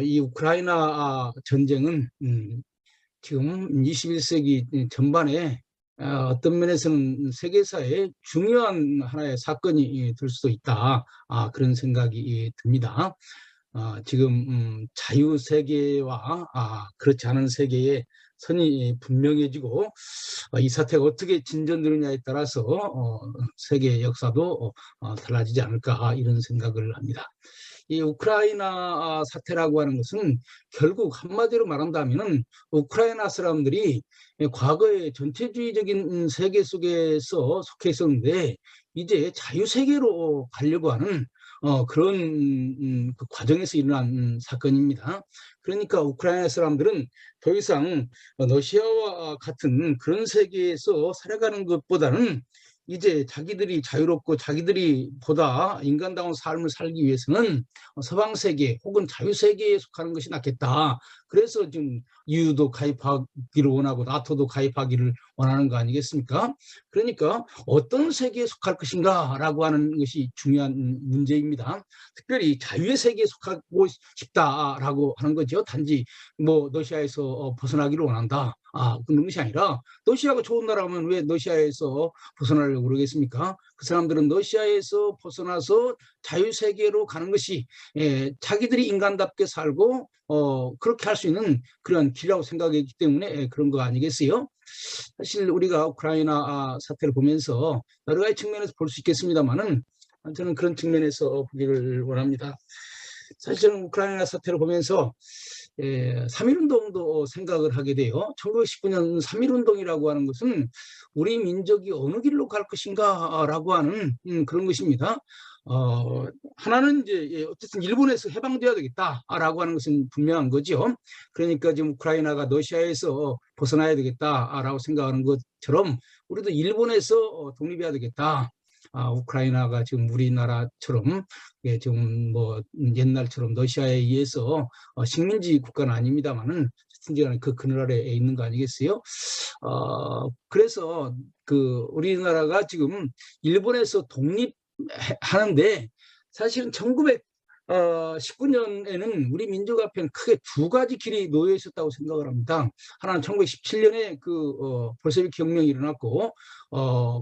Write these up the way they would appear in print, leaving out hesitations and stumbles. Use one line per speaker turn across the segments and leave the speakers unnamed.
이 우크라이나 전쟁은 지금 21세기 전반에 어떤 면에서는 세계사의 중요한 하나의 사건이 될 수도 있다. 그런 생각이 듭니다. 지금 자유세계와 그렇지 않은 세계의 선이 분명해지고 이 사태가 어떻게 진전되느냐에 따라서 세계 역사도 달라지지 않을까 이런 생각을 합니다. 이 우크라이나 사태라고 하는 것은 결국 한마디로 말한다면 우크라이나 사람들이 과거에 전체주의적인 세계 속에서 속해 있었는데 이제 자유세계로 가려고 하는 그런 그 과정에서 일어난 사건입니다. 그러니까 우크라이나 사람들은 더 이상 러시아와 같은 그런 세계에서 살아가는 것보다는 이제 자기들이 자유롭고 자기들이 보다 인간다운 삶을 살기 위해서는 서방 세계 혹은 자유 세계에 속하는 것이 낫겠다. 그래서 지금 EU도 가입하기를 원하고 나토도 가입하기를 원하는 거 아니겠습니까? 그러니까 어떤 세계에 속할 것인가라고 하는 것이 중요한 문제입니다. 특별히 자유의 세계에 속하고 싶다라고 하는 거죠. 단지 뭐 러시아에서 벗어나기를 원한다. 그런 것이 아니라 러시아가 좋은 나라면 왜 러시아에서 벗어나려고 그러겠습니까? 그 사람들은 러시아에서 벗어나서 자유세계로 가는 것이 자기들이 인간답게 살고 그렇게 할 수 있는 그런 길이라고 생각했기 때문에 그런 거 아니겠어요? 사실 우리가 우크라이나 사태를 보면서 여러 가지 측면에서 볼 수 있겠습니다만은 저는 그런 측면에서 보기를 원합니다. 사실 저는 우크라이나 사태를 보면서 3.1운동도 생각을 하게 돼요. 1919년 3.1운동이라고 하는 것은 우리 민족이 어느 길로 갈 것인가라고 하는 그런 것입니다. 하나는 이제 어쨌든 일본에서 해방되어야 되겠다라고 하는 것은 분명한 거죠. 그러니까 지금 우크라이나가 러시아에서 벗어나야 되겠다라고 생각하는 것처럼 우리도 일본에서 독립해야 되겠다. 우크라이나가 지금 우리나라처럼 지금 뭐 옛날처럼 러시아에 의해서 식민지 국가는 아닙니다만은 그 그늘 아래에 있는 거 아니겠어요? 그래서 그 우리나라가 지금 일본에서 독립하는데 사실은 1919년에는 우리 민족 앞에는 크게 두 가지 길이 놓여 있었다고 생각을 합니다. 하나는 1917년에 그 볼셰비키 혁명이 일어났고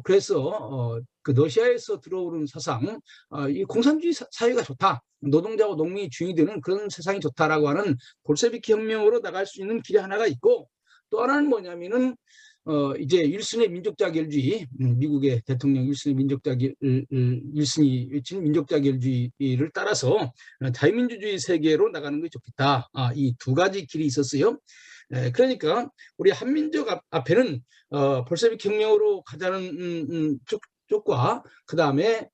그래서 그 러시아에서 들어오는 사상, 이 공산주의 사회가 좋다. 노동자와 농민이 주인이 되는 그런 세상이 좋다라고 하는 볼셰비키 혁명으로 나갈 수 있는 길이 하나가 있고 또 하나는 뭐냐면은 이제 일순의 민족자결주의, 미국의 대통령 일순의 일순이 외친 민족자결주의를 따라서 자유민주주의 세계로 나가는 것이 좋겠다. 이 두 가지 길이 있었어요. 그러니까 우리 한민족 앞에는 볼셰비키 혁명으로 가자는 쪽과 그 다음에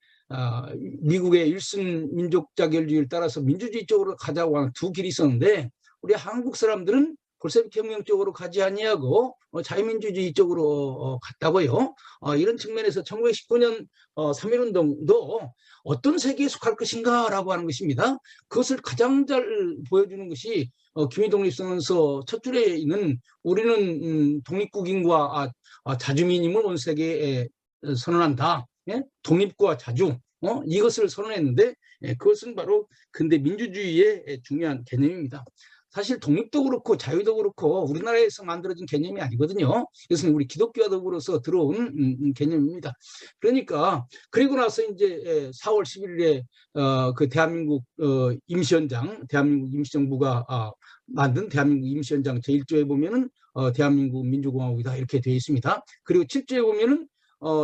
미국의 일순 민족자결주의를 따라서 민주주의 쪽으로 가자고 하는 두 길이 있었는데 우리 한국 사람들은 볼셰비키 혁명 쪽으로 가지 아니하고 자유민주주의 쪽으로 갔다고요. 이런 측면에서 1919년 3.1운동도 어떤 세계에 속할 것인가라고 하는 것입니다. 그것을 가장 잘 보여주는 것이 김일독립선언서 첫 줄에 있는 우리는 독립국인과 자주민임을 온 세계에 선언한다. 예? 독립과 자주 이것을 선언했는데 그것은 바로 근대 민주주의의 중요한 개념입니다. 사실 독립도 그렇고 자유도 그렇고 우리나라에서 만들어진 개념이 아니거든요. 이것은 우리 기독교와 더불어서 들어온 개념입니다. 그러니까 그리고 나서 이제 4월 11일에 그 대한민국 대한민국 임시정부가 만든 대한민국 임시헌장 제1조에 보면은 대한민국 민주공화국이다 이렇게 되어 있습니다. 그리고 7조에 보면은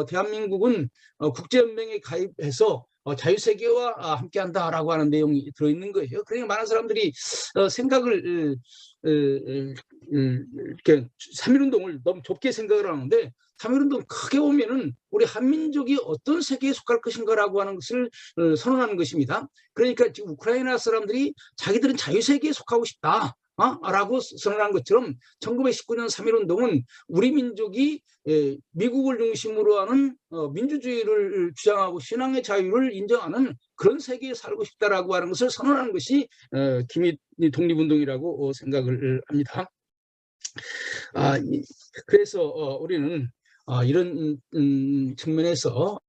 대한민국은 국제연맹에 가입해서 자유세계와 함께한다라고 하는 내용이 들어있는 거예요. 그러니까 많은 사람들이 생각을 이렇게 3.1운동을 너무 좁게 생각을 하는데 3.1운동 크게 보면은 우리 한민족이 어떤 세계에 속할 것인가라고 하는 것을 선언하는 것입니다. 그러니까 지금 우크라이나 사람들이 자기들은 자유세계에 속하고 싶다. 라고 선언한 것처럼 1919년 3.1운동은 우리 민족이 미국을 중심으로 하는 민주주의를 주장하고 신앙의 자유를 인정하는 그런 세계에 살고 싶다라고 하는 것을 선언하는 것이 김일 독립운동이라고 생각을 합니다. 그래서 우리는 이런 측면에서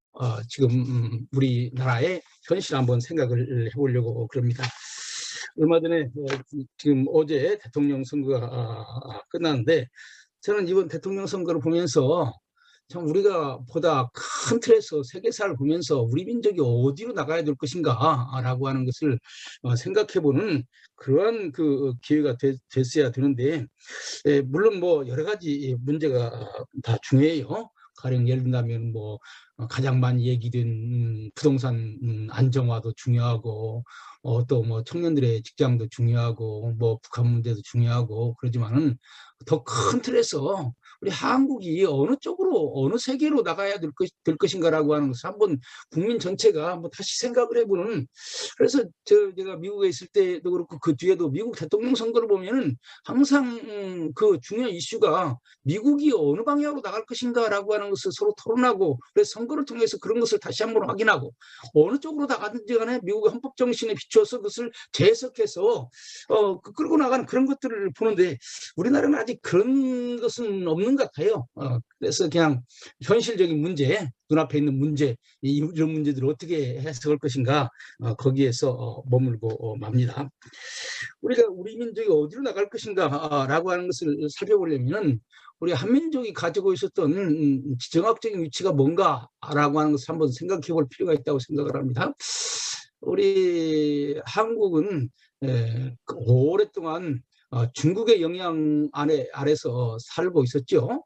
지금 우리나라의 현실 한번 생각을 해보려고 그럽니다. 얼마 전에 지금 어제 대통령 선거가 끝났는데 저는 이번 대통령 선거를 보면서 참 우리가 보다 큰 틀에서 세계사를 보면서 우리 민족이 어디로 나가야 될 것인가라고 하는 것을 생각해보는 그러한 그 기회가 됐어야 되는데, 물론 뭐 여러 가지 문제가 다 중요해요. 가령 예를 든다면 뭐 가장 많이 얘기된 부동산 안정화도 중요하고, 또 뭐 청년들의 직장도 중요하고, 뭐 북한 문제도 중요하고, 그러지만은 더 큰 틀에서 우리 한국이 어느 쪽으로 어느 세계로 나가야 될 것인가라고 하는 것을 한번 국민 전체가 한번 다시 생각을 해보는. 그래서 제가 미국에 있을 때도 그렇고 그 뒤에도 미국 대통령 선거를 보면은 항상 그 중요한 이슈가 미국이 어느 방향으로 나갈 것인가라고 하는 것을 서로 토론하고, 그래서 선거를 통해서 그런 것을 다시 한번 확인하고, 어느 쪽으로 나가든지 간에 미국의 헌법 정신에 비추어서 그것을 재해석해서 끌고 나가는 그런 것들을 보는데, 우리나라는 아직 그런 것은 없는 것 같아요. 그래서 그냥 현실적인 문제, 눈앞에 있는 문제, 이런 문제들을 어떻게 해석할 것인가, 거기에서 머물고 맙니다. 우리가 우리 민족이 어디로 나갈 것인가라고 하는 것을 살펴보려면 우리 한민족이 가지고 있었던 지정학적인 위치가 뭔가라고 하는 것을 한번 생각해 볼 필요가 있다고 생각을 합니다. 우리 한국은 오랫동안 중국의 영향 아래서 살고 있었죠.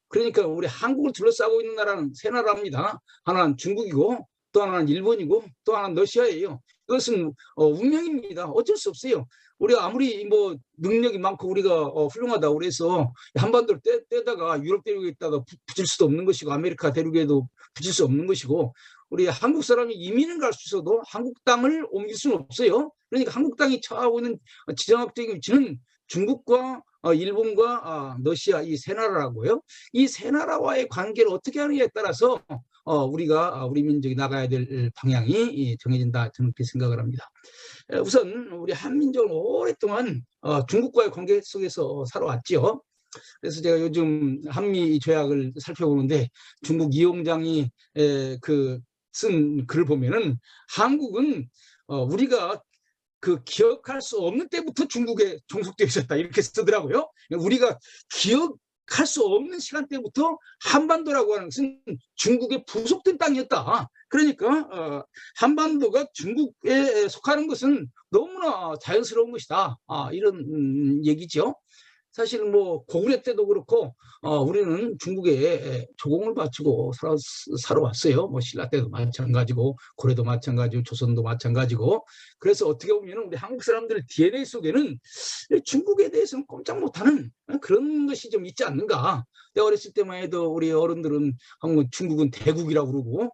그러니까 우리 한국을 둘러싸고 있는 나라는 세 나라입니다. 하나는 중국이고, 또 하나는 일본이고, 또 하나는 러시아예요. 이것은 운명입니다. 어쩔 수 없어요. 우리가 아무리 뭐 능력이 많고 우리가 훌륭하다고 그래서 한반도를 떼다가 유럽 대륙에 있다가 붙일 수도 없는 것이고, 아메리카 대륙에도 붙일 수 없는 것이고, 우리 한국 사람이 이민을 갈 수 있어도 한국 땅을 옮길 수는 없어요. 그러니까 한국 땅이 처하고 있는 지정학적인 위치는 중국과 일본과 러시아, 이 세 나라라고요. 이 세 나라와의 관계를 어떻게 하느냐에 따라서 우리 민족이 나가야 될 방향이 정해진다, 저는 그렇게 생각을 합니다. 우선 우리 한민족은 오랫동안 중국과의 관계 속에서 살아왔죠. 그래서 제가 요즘 한미 조약을 살펴보는데 중국 이용장이 쓴 글을 보면은 한국은 우리가 그 기억할 수 없는 때부터 중국에 종속되어 있었다, 이렇게 쓰더라고요. 우리가 기억할 수 없는 시간대부터 한반도라고 하는 것은 중국에 부속된 땅이었다. 그러니까 한반도가 중국에 속하는 것은 너무나 자연스러운 것이다, 이런 얘기죠. 사실 뭐 고구려 때도 그렇고 우리는 중국에 조공을 바치고 살아왔어요. 뭐 신라 때도 마찬가지고, 고려도 마찬가지고, 조선도 마찬가지고. 그래서 어떻게 보면 우리 한국 사람들의 DNA 속에는 중국에 대해서는 꼼짝 못하는 그런 것이 좀 있지 않는가. 내가 어렸을 때만 해도 우리 어른들은 중국은 대국이라고 그러고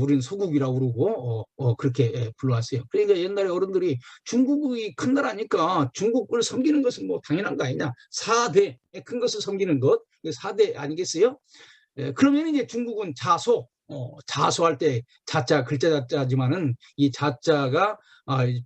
우리는 소국이라고 그러고 그렇게 불러왔어요. 그러니까 옛날에 어른들이 중국이 큰 나라니까 중국을 섬기는 것은 뭐 당연한 거 아니냐. 4대 큰 것을 섬기는 것, 4대 아니겠어요? 그러면 이제 중국은 자소할 때 자자, 글자 자자지만은 이 자자가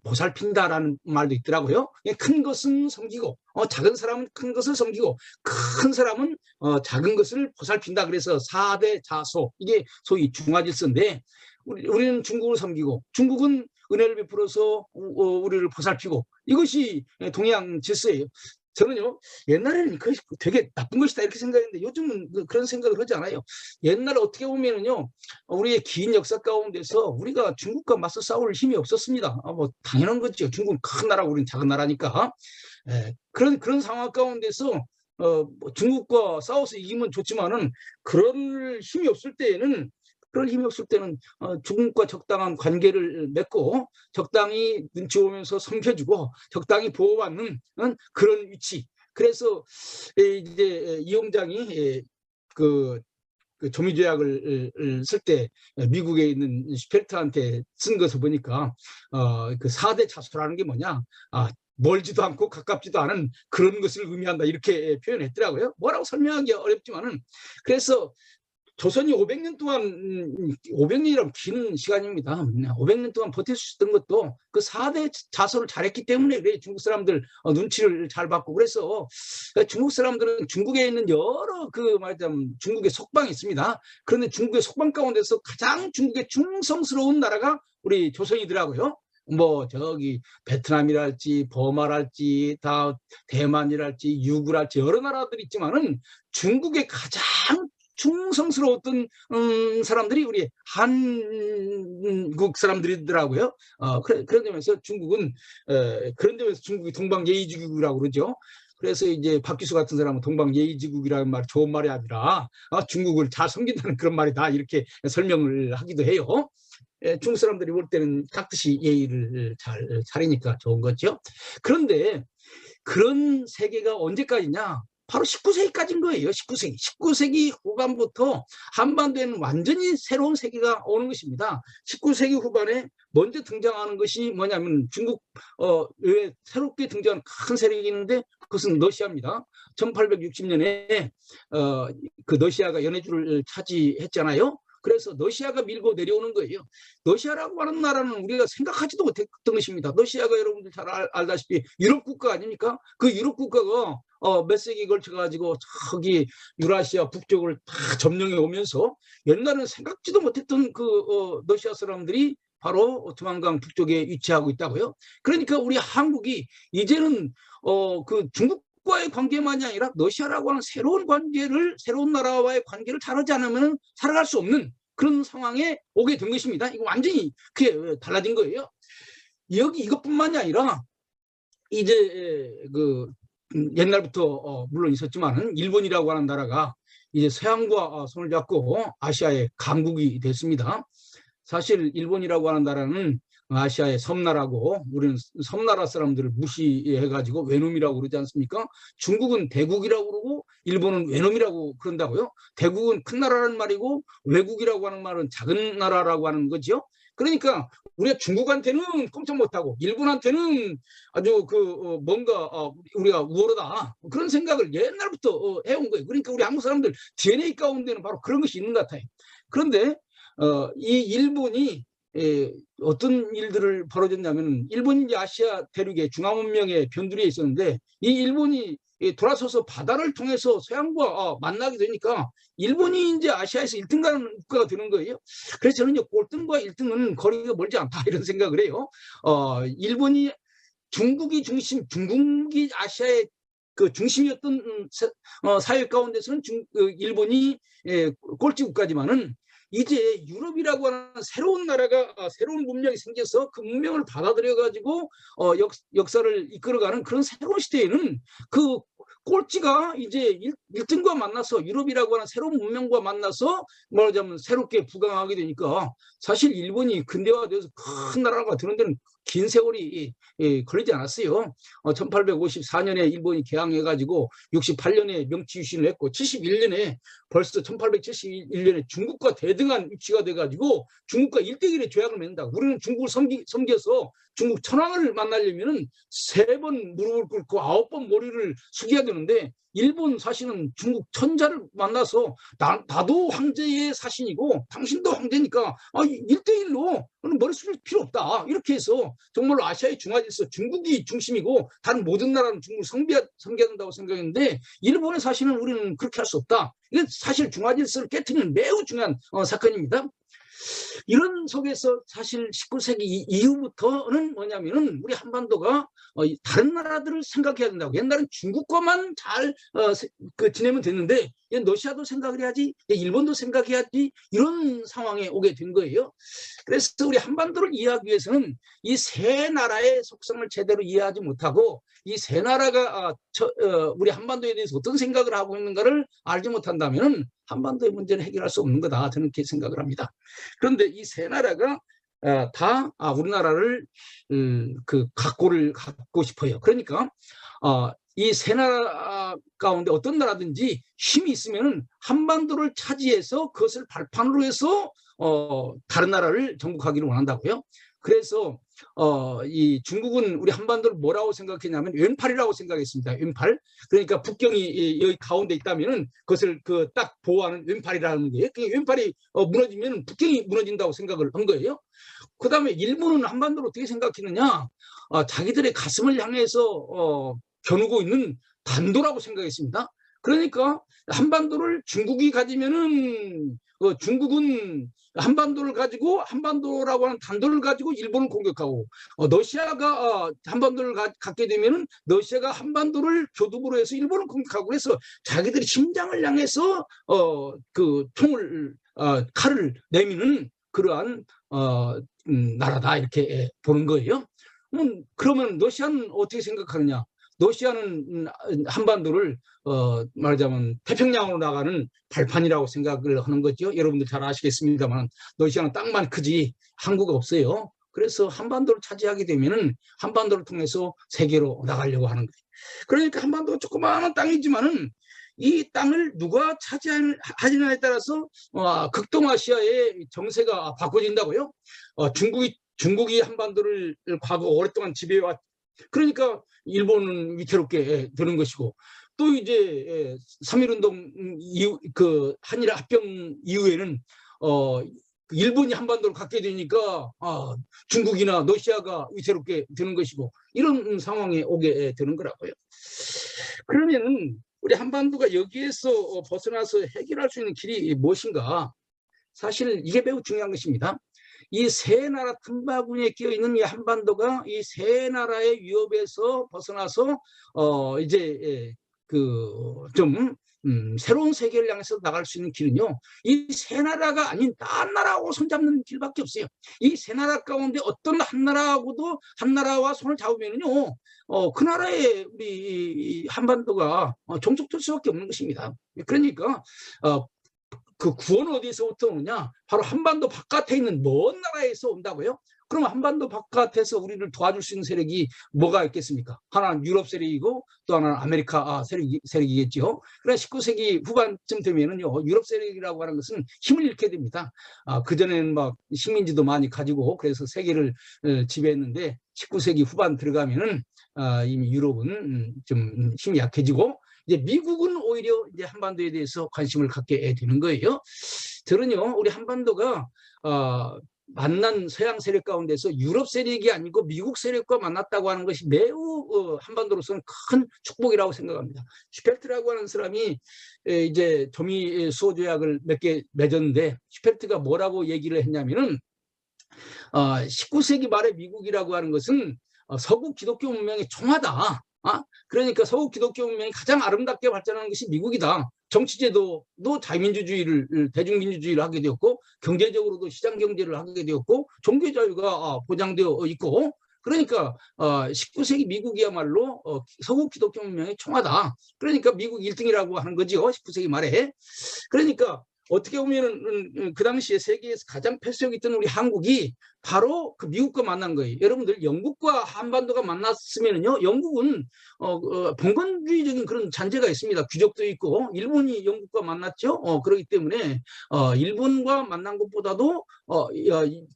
보살핀다라는 말도 있더라고요. 큰 것은 섬기고, 작은 사람은 큰 것을 섬기고, 큰 사람은 작은 것을 보살핀다. 그래서 4대 자소, 이게 소위 중화질서인데, 우리는 중국을 섬기고, 중국은 은혜를 베풀어서 우리를 보살피고, 이것이 동양 질서예요. 저는요, 옛날에는 그것이 되게 나쁜 것이다 이렇게 생각했는데 요즘은 그런 생각을 하지 않아요. 옛날에 어떻게 보면은요, 우리의 긴 역사 가운데서 우리가 중국과 맞서 싸울 힘이 없었습니다. 뭐 당연한 거죠. 중국은 큰 나라고 우리는 작은 나라니까. 그런 상황 가운데서 뭐 중국과 싸워서 이기면 좋지만은 그런 힘이 없을 때에는 중국과 적당한 관계를 맺고, 적당히 눈치 보면서 섬겨주고, 적당히 보호받는 그런 위치. 그래서 이제 이용장이 그 조미조약을 쓸 때 미국에 있는 슈펠트한테 쓴 것을 보니까 그 4대 자소라는 게 뭐냐, 멀지도 않고 가깝지도 않은 그런 것을 의미한다, 이렇게 표현했더라고요. 뭐라고 설명하기 어렵지만은. 그래서 조선이 500년 동안, 500년이라면 긴 시간입니다. 500년 동안 버틸 수 있었던 것도 그 4대 자소를 잘했기 때문에 그래. 중국 사람들 눈치를 잘 받고. 그래서 중국 사람들은 중국에 있는 여러 말하자면 중국의 속방이 있습니다. 그런데 중국의 속방 가운데서 가장 중국에 충성스러운 나라가 우리 조선이더라고요. 뭐 저기 베트남이랄지 버마랄지 다 대만이랄지 유구랄지 여러 나라들이 있지만은 중국의 가장 충성스러웠던 사람들이 우리 한국 사람들이더라고요. 그런 점에서 중국은 그런 점에서 중국이 동방예의지국이라고 그러죠. 그래서 이제 박기수 같은 사람은 동방예의지국이라는 말 좋은 말이 아니라 중국을 잘 섬긴다는 그런 말이다 이렇게 설명을 하기도 해요. 중국 사람들이 볼 때는 깍듯이 예의를 잘 차리니까 좋은 거죠. 그런데 그런 세계가 언제까지냐? 바로 19세기까지인 거예요. 19세기 후반부터 한반도에는 완전히 새로운 세계가 오는 것입니다. 19세기 후반에 먼저 등장하는 것이 뭐냐면 중국 외에 새롭게 등장하는 큰 세력이 있는데 그것은 러시아입니다. 1860년에 그 러시아가 연해주를 차지했잖아요. 그래서 러시아가 밀고 내려오는 거예요. 러시아라고 하는 나라는 우리가 생각하지도 못했던 것입니다. 러시아가 여러분들 잘 알다시피 유럽 국가 아닙니까? 그 유럽 국가가 몇 세기에 걸쳐가지고 저기 유라시아 북쪽을 다 점령해 오면서 옛날에는 생각지도 못했던 그 러시아 사람들이 바로 오스만강 북쪽에 위치하고 있다고요. 그러니까 우리 한국이 이제는 그 중국과의 관계만이 아니라 러시아라고 하는 새로운 나라와의 관계를 잘하지 않으면 살아갈 수 없는 그런 상황에 오게 된 것입니다. 이거 완전히 그게 달라진 거예요. 여기 이것뿐만이 아니라 이제 그 옛날부터 물론 있었지만 일본이라고 하는 나라가 이제 서양과 손을 잡고 아시아의 강국이 됐습니다. 사실 일본이라고 하는 나라는 아시아의 섬나라고 우리는 섬나라 사람들을 무시해가지고 외놈이라고 그러지 않습니까? 중국은 대국이라고 그러고 일본은 외놈이라고 그런다고요. 대국은 큰 나라라는 말이고 외국이라고 하는 말은 작은 나라라고 하는 거죠. 그러니까 우리가 중국한테는 꼼짝 못하고 일본한테는 아주 뭔가 우리가 우월하다 그런 생각을 옛날부터 해온 거예요. 그러니까 우리 한국 사람들 DNA 가운데는 바로 그런 것이 있는 것 같아요. 그런데 이 일본이 어떤 일들을 벌어졌냐면 일본이 이제 아시아 대륙의 중화문명의 변두리에 있었는데 이 일본이 돌아서서 바다를 통해서 서양과 만나게 되니까 일본이 이제 아시아에서 1등 가는 국가가 되는 거예요. 그래서 저는 이제 꼴등과 1등은 거리가 멀지 않다 이런 생각을 해요. 일본이 중국이 아시아의 그 중심이었던 사회 가운데서는 일본이 꼴찌 국가지만은 이제 유럽이라고 하는 새로운 나라가 새로운 문명이 생겨서 그 문명을 받아들여 가지고 역사를 이끌어가는 그런 새로운 시대에는 그 꼴찌가 이제 1등과 만나서 유럽이라고 하는 새로운 문명과 만나서 말하자면 새롭게 부강하게 되니까 사실 일본이 근대화돼서 큰 나라가 되는 데는 긴 세월이 걸리지 않았어요. 1854년에 일본이 개항해가지고 68년에 명치 유신을 했고 71년에 벌써 1871년에 중국과 대등한 위치가 돼가지고 중국과 1대1의 조약을 맺는다. 우리는 중국을 섬겨서 중국 천황을 만나려면 3번 무릎을 꿇고 9번 머리를 숙여야 되는데 일본 사실은 중국 천자를 만나서 나도 황제의 사신이고 당신도 황제니까 1대1로 머리 숙일 필요 없다. 이렇게 해서 정말로 아시아의 중화질서 중국이 중심이고 다른 모든 나라는 중국을 섬겨야 된다고 생각했는데 일본의 사실은 우리는 그렇게 할 수 없다. 이건 사실 중화질서를 깨트리는 매우 중요한 사건입니다. 이런 속에서 사실 19세기 이후부터는 뭐냐면은 우리 한반도가 다른 나라들을 생각해야 된다고. 옛날엔 중국과만 잘 지내면 됐는데 러시아도 생각을 해야지, 일본도 생각해야지 이런 상황에 오게 된 거예요. 그래서 우리 한반도를 이해하기 위해서는 이 세 나라의 속성을 제대로 이해하지 못하고 이 세 나라가 우리 한반도에 대해서 어떤 생각을 하고 있는가를 알지 못한다면 한반도의 문제는 해결할 수 없는 거다. 저는 그렇게 생각을 합니다. 그런데 이 세 나라가 다 우리나라를 그 갖고 싶어요. 그러니까 이 세 나라 가운데 어떤 나라든지 힘이 있으면 한반도를 차지해서 그것을 발판으로 해서 다른 나라를 정복하기를 원한다고요. 그래서 이 중국은 우리 한반도를 뭐라고 생각했냐면 왼팔이라고 생각했습니다. 왼팔. 그러니까 북경이 여기 가운데 있다면은 그것을 딱 보호하는 왼팔이라는 거예요. 그 왼팔이 무너지면 북경이 무너진다고 생각을 한 거예요. 그다음에 일본은 한반도를 어떻게 생각했느냐? 자기들의 가슴을 향해서 겨누고 있는 단도라고 생각했습니다. 그러니까 한반도를 중국이 가지면은 중국은 한반도를 가지고 한반도라고 하는 단도를 가지고 일본을 공격하고 러시아가 한반도를 갖게 되면은 러시아가 한반도를 교두보로 해서 일본을 공격하고 그래서 자기들이 심장을 향해서 그 총을 칼을 내미는 그러한 나라다 이렇게 보는 거예요. 그러면 러시아는 어떻게 생각하느냐? 러시아는 한반도를 말하자면 태평양으로 나가는 발판이라고 생각을 하는 거죠. 여러분들 잘 아시겠습니다만 러시아는 땅만 크지 항구가 없어요. 그래서 한반도를 차지하게 되면은 한반도를 통해서 세계로 나가려고 하는 거예요. 그러니까 한반도가 조그마한 땅이지만은 이 땅을 누가 차지하느냐에 따라서 극동아시아의 정세가 바꿔진다고요. 중국이 한반도를 과거 오랫동안 지배해왔. 그러니까 일본은 위태롭게 되는 것이고 또 이제 3.1운동 이후 그 한일 합병 이후에는 일본이 한반도를 갖게 되니까 중국이나 러시아가 위태롭게 되는 것이고 이런 상황에 오게 되는 거라고요. 그러면 우리 한반도가 여기에서 벗어나서 해결할 수 있는 길이 무엇인가? 사실 이게 매우 중요한 것입니다. 이 세 나라 틈바구니에 끼어 있는 이 한반도가 이 세 나라의 위협에서 벗어나서 이제 좀 새로운 세계를 향해서 나갈 수 있는 길은요. 이 세 나라가 아닌 딴 나라하고 손잡는 길밖에 없어요. 이 세 나라 가운데 어떤 한 나라하고도 한 나라와 손을 잡으면요. 그 나라의 우리 한반도가 종속될 수밖에 없는 것입니다. 그러니까 그 구원은 어디서부터 오느냐? 바로 한반도 바깥에 있는 먼 나라에서 온다고요? 그러면 한반도 바깥에서 우리를 도와줄 수 있는 세력이 뭐가 있겠습니까? 하나는 유럽 세력이고 또 하나는 아메리카 세력이겠죠. 그러나 19세기 후반쯤 되면은요, 유럽 세력이라고 하는 것은 힘을 잃게 됩니다. 그전에는 막 식민지도 많이 가지고 그래서 세계를 지배했는데 19세기 후반 들어가면은 이미 유럽은 좀 힘이 약해지고 이제 미국은 오히려 이제 한반도에 대해서 관심을 갖게 되는 거예요. 저는요, 우리 한반도가 만난 서양 세력 가운데서 유럽 세력이 아니고 미국 세력과 만났다고 하는 것이 매우 한반도로서는 큰 축복이라고 생각합니다. 슈펠트라고 하는 사람이 이제 조미 수호 조약을 몇 개 맺었는데 슈펠트가 뭐라고 얘기를 했냐면은 19세기 말에 미국이라고 하는 것은 서구 기독교 문명의 총화다. 그러니까 서구 기독교 문명이 가장 아름답게 발전하는 것이 미국이다. 정치제도도 자유민주주의를 대중민주주의를 하게 되었고 경제적으로도 시장 경제를 하게 되었고 종교 자유가 보장되어 있고 그러니까 19세기 미국이야말로 서구 기독교 문명의 총화다. 그러니까 미국 1등이라고 하는 거죠. 19세기 말에. 그러니까 어떻게 보면 그 당시에 세계에서 가장 폐쇄력 있던 우리 한국이 바로 그 미국과 만난 거예요. 여러분들 영국과 한반도가 만났으면요, 영국은 봉건주의적인 그런 잔재가 있습니다. 귀족도 있고 일본이 영국과 만났죠. 그렇기 때문에 일본과 만난 것보다도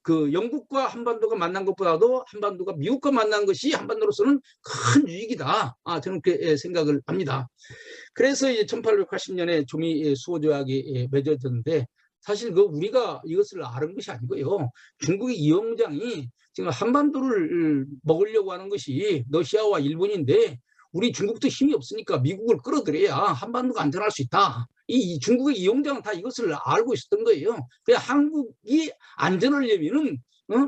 그 영국과 한반도가 만난 것보다도 한반도가 미국과 만난 것이 한반도로서는 큰 유익이다. 저는 그렇게 생각을 합니다. 그래서 이제 1880년에 조미 수호 조약이 맺어졌는데 사실 우리가 이것을 아는 것이 아니고요. 중국의 이영장이 지금 한반도를 먹으려고 하는 것이 러시아와 일본인데 우리 중국도 힘이 없으니까 미국을 끌어들여야 한반도가 안전할 수 있다. 이 중국의 이영장은 다 이것을 알고 있었던 거예요. 그래서 한국이 안전하려면은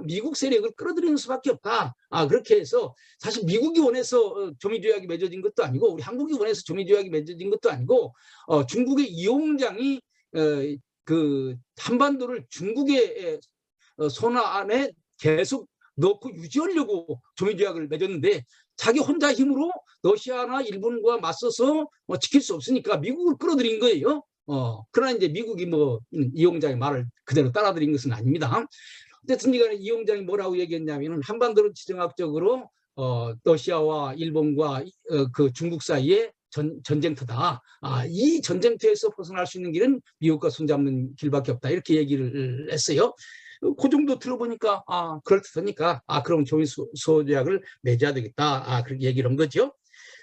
미국 세력을 끌어들이는 수밖에 없다. 그렇게 해서 사실 미국이 원해서 조미조약이 맺어진 것도 아니고 우리 한국이 원해서 조미조약이 맺어진 것도 아니고 중국의 이용장이 그 한반도를 중국의 손 안에 계속 넣고 유지하려고 조미조약을 맺었는데 자기 혼자 힘으로 러시아나 일본과 맞서서 지킬 수 없으니까 미국을 끌어들인 거예요. 그러나 이제 미국이 이용장의 말을 그대로 따라들인 것은 아닙니다. 어쨌든 이용장이 뭐라고 얘기했냐면 한반도를 지정학적으로 러시아와 일본과 그 중국 사이에 전쟁터다. 이 전쟁터에서 벗어날 수 있는 길은 미국과 손잡는 길밖에 없다. 이렇게 얘기를 했어요. 그 정도 들어보니까 그럴듯하니까 그럼 조미 수호 조약을 맺어야 되겠다. 그렇게 얘기를 한 거죠.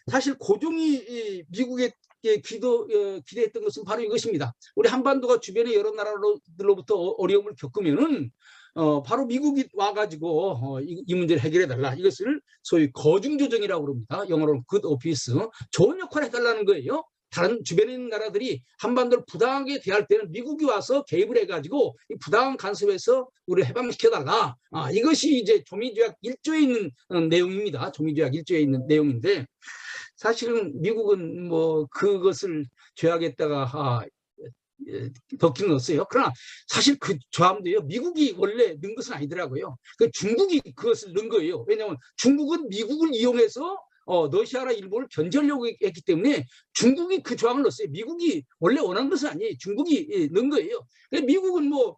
사실 고종이 미국에 기대했던 것은 바로 이것입니다. 우리 한반도가 주변의 여러 나라들로부터 어려움을 겪으면은 바로 미국이 와가지고 이 문제를 해결해달라. 이것을 소위 거중조정이라고 그럽니다. 영어로는 good office. 좋은 역할을 해달라는 거예요. 다른 주변에 있는 나라들이 한반도를 부당하게 대할 때는 미국이 와서 개입을 해가지고 이 부당한 간섭에서 우리를 해방시켜달라. 이것이 이제 조미조약 1조에 있는 내용입니다. 조미조약 1조에 있는 내용인데 사실은 미국은 뭐 그것을 조약에다가 넣기는 넣었어요. 그러나 사실 그 조함도요, 미국이 원래 넣은 것은 아니더라고요. 그 중국이 그것을 넣은 거예요. 왜냐하면 중국은 미국을 이용해서 러시아나 일본을 견제하려고 했기 때문에 중국이 그 조항을 넣었어요. 미국이 원래 원한 것은 아니에요. 중국이 넣은 거예요. 미국은 뭐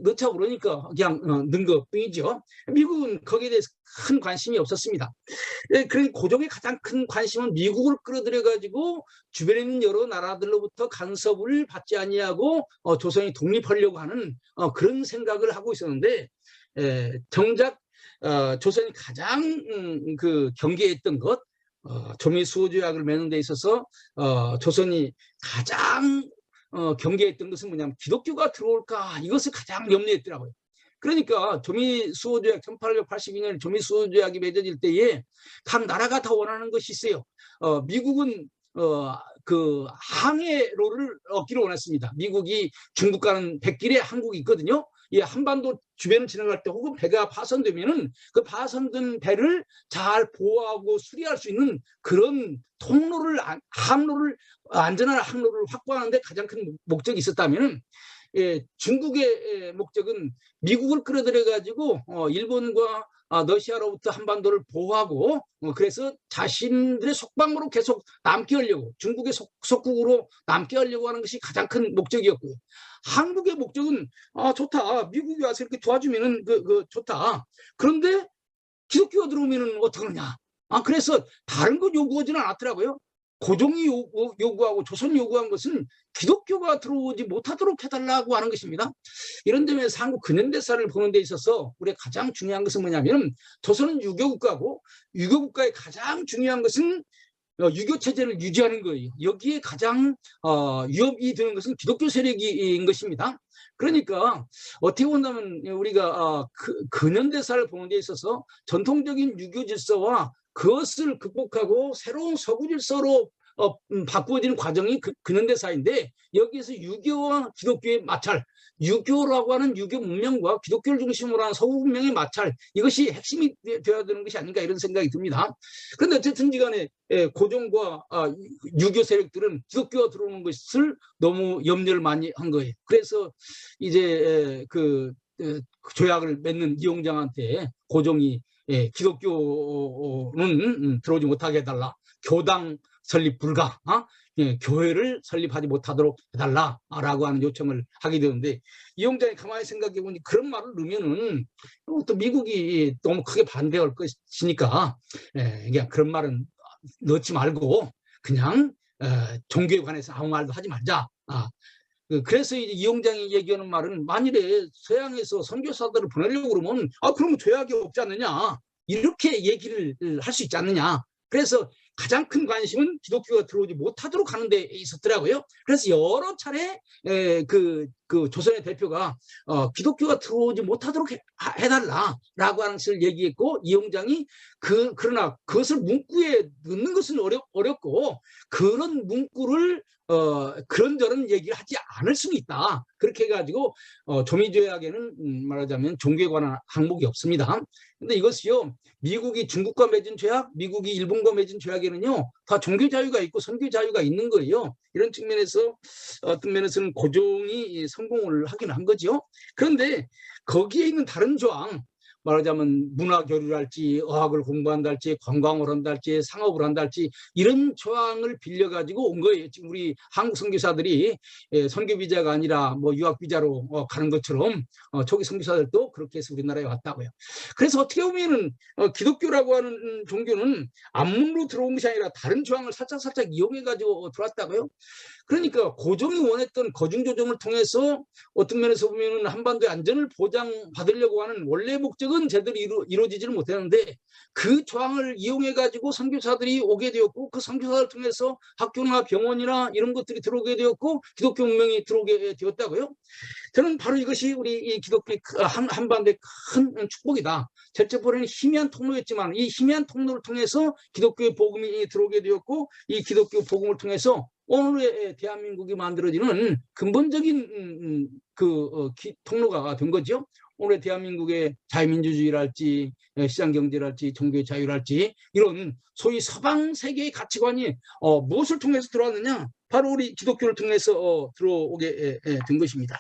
넣자고 그러니까 그냥 넣은 것뿐이죠. 미국은 거기에 대해서 큰 관심이 없었습니다. 그런 고종의 가장 큰 관심은 미국을 끌어들여 가지고 주변에 있는 여러 나라들로부터 간섭을 받지 아니하고 조선이 독립하려고 하는 그런 생각을 하고 있었는데 정작 조선이 가장 그 경계했던 것, 조미수호조약을 맺는 데 있어서 조선이 가장 경계했던 것은 뭐냐면 기독교가 들어올까, 이것을 가장 염려했더라고요. 그러니까 조미수호조약 1882년 조미수호조약이 맺어질 때에 각 나라가 다 원하는 것이 있어요. 미국은 그 항해로를 얻기를 원했습니다. 미국이 중국과는 백길의 항국이 있거든요. 이 한반도 주변을 지나갈 때 혹은 배가 파손되면은 그 파손된 배를 잘 보호하고 수리할 수 있는 그런 통로를, 항로를, 안전한 항로를 확보하는데 가장 큰 목적이 있었다면은 중국의 목적은 미국을 끌어들여 가지고 일본과 러시아로부터 한반도를 보호하고 그래서 자신들의 속방으로 계속 남게 하려고, 중국의 속국으로 남게 하려고 하는 것이 가장 큰 목적이었고요. 한국의 목적은 좋다, 미국이 와서 이렇게 도와주면은 좋다. 그런데 기독교가 들어오면은 어떡하느냐. 그래서 다른 거 요구하지는 않았더라고요. 고종이 요구하고 조선이 요구한 것은 기독교가 들어오지 못하도록 해달라고 하는 것입니다. 이런 점에서 한국 근현대사를 보는 데 있어서 우리가 가장 중요한 것은 뭐냐면 조선은 유교국가고 유교국가의 가장 중요한 것은 유교 체제를 유지하는 거예요. 여기에 가장 위협이 되는 것은 기독교 세력인 것입니다. 그러니까 어떻게 본다면 우리가 근현대사를 보는 데 있어서 전통적인 유교 질서와 그것을 극복하고 새로운 서구 질서로 바꾸어지는 과정이 근현대사인데 여기에서 유교와 기독교의 마찰, 유교라고 하는 유교 문명과 기독교를 중심으로 하는 서구 문명의 마찰, 이것이 핵심이 되어야 되는 것이 아닌가 이런 생각이 듭니다. 그런데 어쨌든 간에 고종과 유교 세력들은 기독교가 들어오는 것을 너무 염려를 많이 한 거예요. 그래서 이제 그 조약을 맺는 이용장한테 고종이 기독교는 들어오지 못하게 해달라. 교당 설립 불가, 교회를 설립하지 못하도록 해달라라고 하는 요청을 하게 되는데 이용장이 가만히 생각해 보니 그런 말을 넣으면은 또 미국이 너무 크게 반대할 것이니까 그냥 그런 말은 넣지 말고 그냥 종교에 관해서 아무 말도 하지 말자. 그래서 이제 이용장이 얘기하는 말은 만일에 서양에서 선교사들을 보내려고 그러면 그러면 조약이 없지 않느냐 이렇게 얘기를 할 수 있지 않느냐. 그래서 가장 큰 관심은 기독교가 들어오지 못하도록 하는 데 있었더라고요. 그래서 여러 차례 그 조선의 대표가 기독교가 들어오지 못하도록 해달라라고 하는 것을 얘기했고 이용장이 그러나 그것을 문구에 넣는 것은 어렵고 그런 문구를 그런저런 얘기를 하지 않을 수는 있다. 그렇게 해가지고 조미조약에는 말하자면 종교에 관한 항목이 없습니다. 근데 이것이요, 미국이 중국과 맺은 조약, 미국이 일본과 맺은 조약에는요 다 종교 자유가 있고 선교 자유가 있는 거예요. 이런 측면에서 어떤 면에서는 고종이 성공을 하긴 한 거죠. 그런데 거기에 있는 다른 조항, 말하자면 문화 교류를 할지 어학을 공부한다 할지 관광을 한다 할지 상업을 한다 할지 이런 조항을 빌려 가지고 온 거예요. 지금 우리 한국 선교사들이 선교 비자가 아니라 뭐 유학 비자로 가는 것처럼 초기 선교사들도 그렇게 해서 우리나라에 왔다고요. 그래서 어떻게 보면은 기독교라고 하는 종교는 앞문으로 들어온 것이 아니라 다른 조항을 살짝 이용해 가지고 들어왔다고요. 그러니까 고종이 원했던 거중조정을 통해서 어떤 면에서 보면 한반도의 안전을 보장받으려고 하는 원래 목적은 제대로 이루어지지를 못했는데 그 조항을 이용해 가지고 선교사들이 오게 되었고 그 선교사를 통해서 학교나 병원이나 이런 것들이 들어오게 되었고 기독교 문명이 들어오게 되었다고요. 저는 바로 이것이 우리 이 기독교 한반도의 큰 축복이다. 제철포로는 희미한 통로였지만 이 희미한 통로를 통해서 기독교의 복음이 들어오게 되었고 이 기독교 복음을 통해서 오늘의 대한민국이 만들어지는 근본적인 통로가 된 거죠. 오늘 대한민국의 자유민주주의랄지 시장경제랄지 종교의 자유랄지 이런 소위 서방 세계의 가치관이 무엇을 통해서 들어왔느냐? 바로 우리 기독교를 통해서 들어오게 된 것입니다.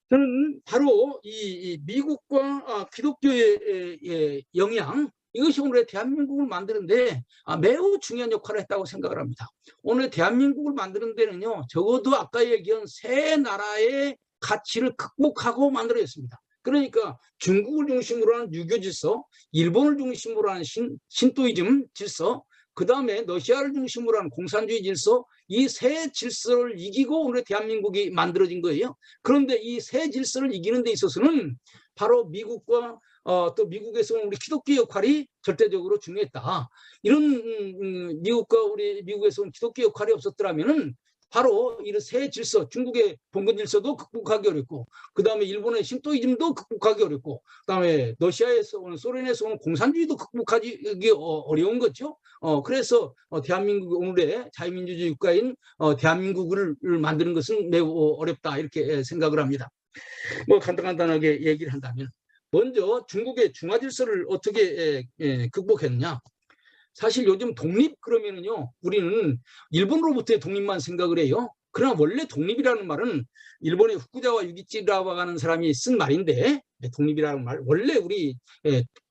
저는 바로 이 미국과 기독교의 영향, 이것이 오늘의 대한민국을 만드는데 매우 중요한 역할을 했다고 생각을 합니다. 오늘 대한민국을 만드는 데는요, 적어도 아까 얘기한 세 나라의 가치를 극복하고 만들어졌습니다. 그러니까 중국을 중심으로 하는 유교 질서, 일본을 중심으로 하는 신도이즘 질서, 그 다음에 러시아를 중심으로 하는 공산주의 질서, 이 세 질서를 이기고 오늘 대한민국이 만들어진 거예요. 그런데 이 세 질서를 이기는 데 있어서는 바로 미국과 또 미국에서 우리 기독교 역할이 절대적으로 중요했다. 이런 미국과 우리 미국에서 기독교 역할이 없었더라면은 바로 이런 새 질서, 중국의 봉건 질서도 극복하기 어렵고, 그 다음에 일본의 신도이즘도 극복하기 어렵고, 그 다음에 러시아에서 오는, 소련에서 오는 공산주의도 극복하기 어려운 거죠. 그래서 대한민국, 오늘의 자유민주주의 국가인 대한민국을 만드는 것은 매우 어렵다, 이렇게 생각을 합니다. 뭐 간단하게 얘기를 한다면, 먼저 중국의 중화 질서를 어떻게 극복했느냐? 사실 요즘 독립 그러면은요, 우리는 일본으로부터의 독립만 생각을 해요. 그러나 원래 독립이라는 말은 일본의 후쿠자와 유기치라고 하는 사람이 쓴 말인데, 독립이라는 말, 원래 우리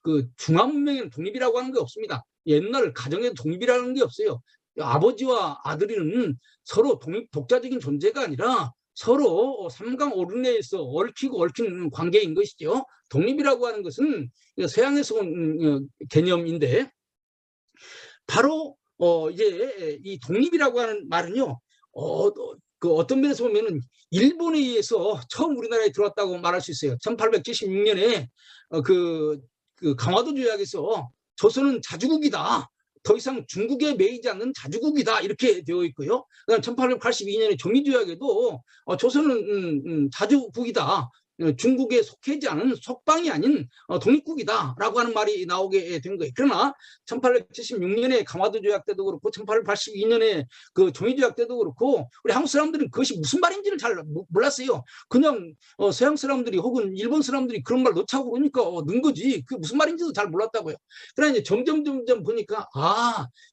그 중화 문명에는 독립이라고 하는 게 없습니다. 옛날 가정에 독립이라는 게 없어요. 아버지와 아들은 서로 독자적인 존재가 아니라 서로 삼강 오륜내에서 얽히고 얽히는 관계인 것이죠. 독립이라고 하는 것은 서양에서 온 개념인데, 바로 이제 이 독립이라고 하는 말은요, 어떤 면에서 보면은 일본에 의해서 처음 우리나라에 들어왔다고 말할 수 있어요. 1876년에 그 강화도 조약에서 조선은 자주국이다, 더 이상 중국에 매이지 않는 자주국이다, 이렇게 되어 있고요. 그다음 1882년에 조미조약에도 조선은 자주국이다, 중국에 속하지 않은 속방이 아닌 독립국이다라고 하는 말이 나오게 된 거예요. 그러나 1876년에 강화도 조약 때도 그렇고 1882년에 그 조미조약 때도 그렇고 우리 한국 사람들은 그것이 무슨 말인지를 잘 몰랐어요. 그냥 서양 사람들이 혹은 일본 사람들이 그런 말 넣자고 그러니까 넣은 거지, 그 무슨 말인지도 잘 몰랐다고요. 그러나 이제 점점 보니까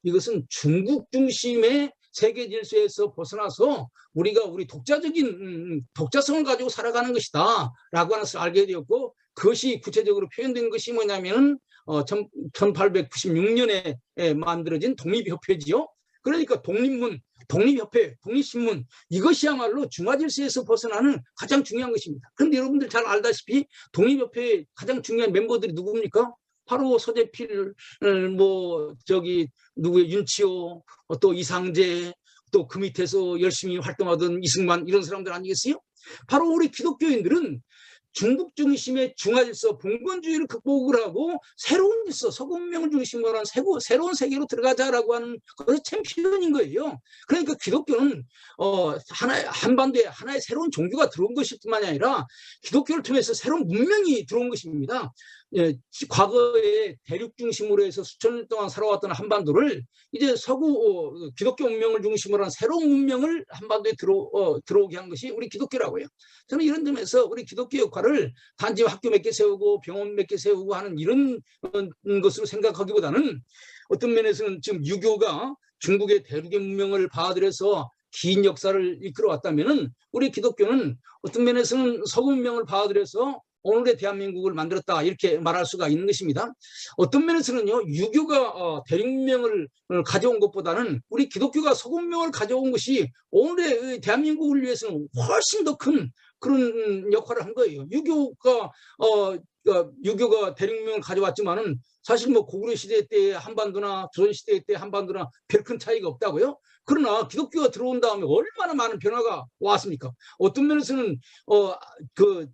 이것은 중국 중심의 세계 질서에서 벗어나서 우리가 우리 독자적인 독자성을 가지고 살아가는 것이다 라고 하는 것을 알게 되었고, 그것이 구체적으로 표현된 것이 뭐냐면 1896년에 만들어진 독립협회지요. 그러니까 독립문, 독립협회, 독립신문, 이것이야말로 중화질서에서 벗어나는 가장 중요한 것입니다. 그런데 여러분들 잘 알다시피 독립협회의 가장 중요한 멤버들이 누굽니까? 바로 서재필, 누구의 윤치호, 또 이상재, 또 그 밑에서 열심히 활동하던 이승만, 이런 사람들 아니겠어요? 바로 우리 기독교인들은 중국 중심의 중화질서, 봉건주의를 극복을 하고 새로운 질서, 서구문명을 중심으로 한 새로운 세계로 들어가자라고 하는 것이 챔피언인 거예요. 그러니까 기독교는 한반도에 하나의 새로운 종교가 들어온 것일 뿐만이 아니라 기독교를 통해서 새로운 문명이 들어온 것입니다. 과거에 대륙 중심으로 해서 수천 년 동안 살아왔던 한반도를 이제 서구 기독교 문명을 중심으로 한 새로운 문명을 한반도에 들어오게 한 것이 우리 기독교라고요. 저는 이런 점에서 우리 기독교 역할을 단지 학교 몇 개 세우고 병원 몇 개 세우고 하는 이런 것으로 생각하기보다는, 어떤 면에서는 지금 유교가 중국의 대륙의 문명을 받아들여서 긴 역사를 이끌어왔다면은 우리 기독교는 어떤 면에서는 서구 문명을 받아들여서 오늘의 대한민국을 만들었다, 이렇게 말할 수가 있는 것입니다. 어떤 면에서는요, 유교가 대륙문명을 가져온 것보다는 우리 기독교가 서구문명을 가져온 것이 오늘의 대한민국을 위해서는 훨씬 더 큰 그런 역할을 한 거예요. 유교가 대륙문명을 가져왔지만은 사실 뭐 고구려 시대 때 한반도나 조선 시대 때 한반도나 별 큰 차이가 없다고요. 그러나 기독교가 들어온 다음에 얼마나 많은 변화가 왔습니까? 어떤 면에서는 그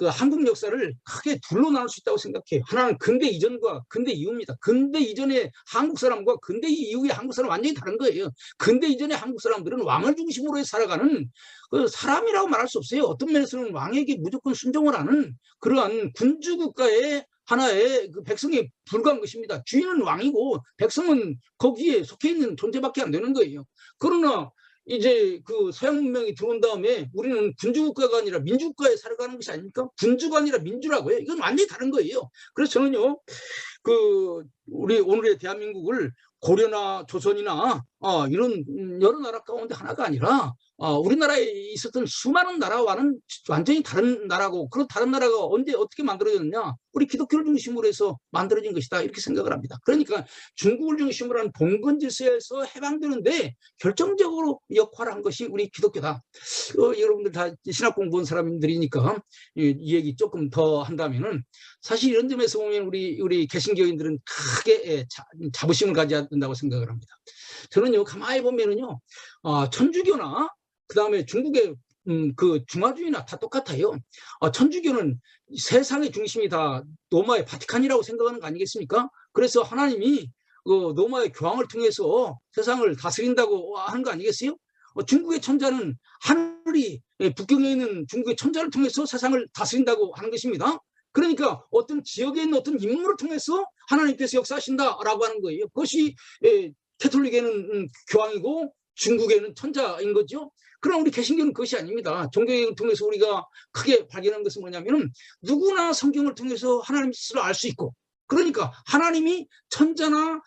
한국 역사를 크게 둘로 나눌 수 있다고 생각해요. 하나는 근대 이전과 근대 이후입니다. 근대 이전의 한국 사람과 근대 이후의 한국 사람 완전히 다른 거예요. 근대 이전의 한국 사람들은 왕을 중심으로 해서 살아가는 그 사람이라고 말할 수 없어요. 어떤 면에서는 왕에게 무조건 순종을 하는 그러한 군주 국가의 하나의 그 백성에 불과한 것입니다. 주인은 왕이고 백성은 거기에 속해 있는 존재밖에 안 되는 거예요. 그러나 이제 그 서양 문명이 들어온 다음에 우리는 군주국가가 아니라 민주국가에 살아가는 것이 아닙니까? 군주가 아니라 민주라고요. 이건 완전히 다른 거예요. 그래서 저는요, 그 우리 오늘의 대한민국을 고려나 조선이나 이런 여러 나라 가운데 하나가 아니라 우리나라에 있었던 수많은 나라와는 완전히 다른 나라고, 그런 다른 나라가 언제 어떻게 만들어졌느냐, 우리 기독교를 중심으로 해서 만들어진 것이다, 이렇게 생각을 합니다. 그러니까 중국을 중심으로 한 봉건 질서에서 해방되는데 결정적으로 역할을 한 것이 우리 기독교다. 여러분들 다 신학 공부한 사람들이니까 이 얘기 조금 더 한다면은, 사실 이런 점에서 보면 우리 개신교인들은 크게 자부심을 가져야 된다고 생각을 합니다. 저는요, 가만히 보면은요, 천주교나 그다음에 중국의 그 중화주의나 다 똑같아요. 천주교는 세상의 중심이 다 로마의 바티칸이라고 생각하는 거 아니겠습니까? 그래서 하나님이 로마의 교황을 통해서 세상을 다스린다고 하는 거 아니겠어요? 중국의 천자는 하늘이, 북경에 있는 중국의 천자를 통해서 세상을 다스린다고 하는 것입니다. 그러니까 어떤 지역에 있는 어떤 인물을 통해서 하나님께서 역사하신다라고 하는 거예요. 그것이 캐톨릭에는 교황이고 중국에는 천자인 거죠. 그럼 우리 개신교는 그것이 아닙니다. 종교개혁을 통해서 우리가 크게 발견한 것은 뭐냐면, 누구나 성경을 통해서 하나님 뜻을 알 수 있고, 그러니까 하나님이 천자나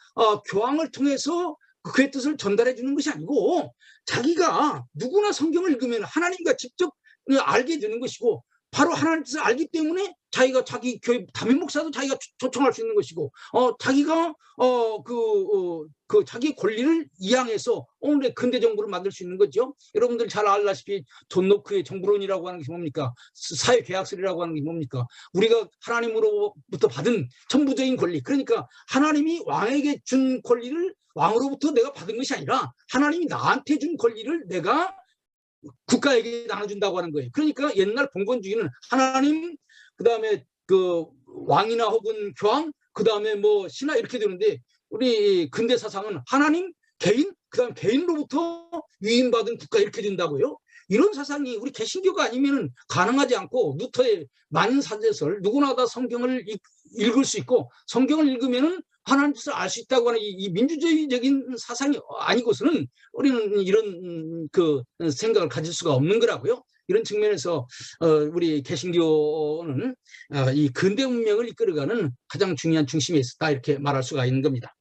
교황을 통해서 그의 뜻을 전달해 주는 것이 아니고, 자기가 누구나 성경을 읽으면 하나님과 직접 알게 되는 것이고, 바로 하나님 뜻을 알기 때문에 자기가 자기 교회 담임 목사도 자기가 초청할 수 있는 것이고, 자기가 그 자기 권리를 이양해서 오늘의 근대 정부를 만들 수 있는 거죠. 여러분들 잘 알다시피 존 노크의 정부론이라고 하는 게 뭡니까? 사회계약설이라고 하는 게 뭡니까? 우리가 하나님으로부터 받은 천부적인 권리, 그러니까 하나님이 왕에게 준 권리를 왕으로부터 내가 받은 것이 아니라 하나님이 나한테 준 권리를 내가 국가에게 나눠준다고 하는 거예요. 그러니까 옛날 봉건주의는 하나님, 그 다음에 그 왕이나 혹은 교황, 그 다음에 뭐 신하, 이렇게 되는데, 우리 근대 사상은 하나님, 개인, 그 다음 개인으로부터 위임받은 국가, 이렇게 된다고요. 이런 사상이 우리 개신교가 아니면 가능하지 않고, 루터의 만인사제설, 누구나 다 성경을 읽을 수 있고, 성경을 읽으면은 하나님 뜻을 알 수 있다고 하는 이 민주주의적인 사상이 아니고서는 우리는 이런 그 생각을 가질 수가 없는 거라고요. 이런 측면에서 우리 개신교는 이 근대 문명을 이끌어가는 가장 중요한 중심에 있었다, 이렇게 말할 수가 있는 겁니다.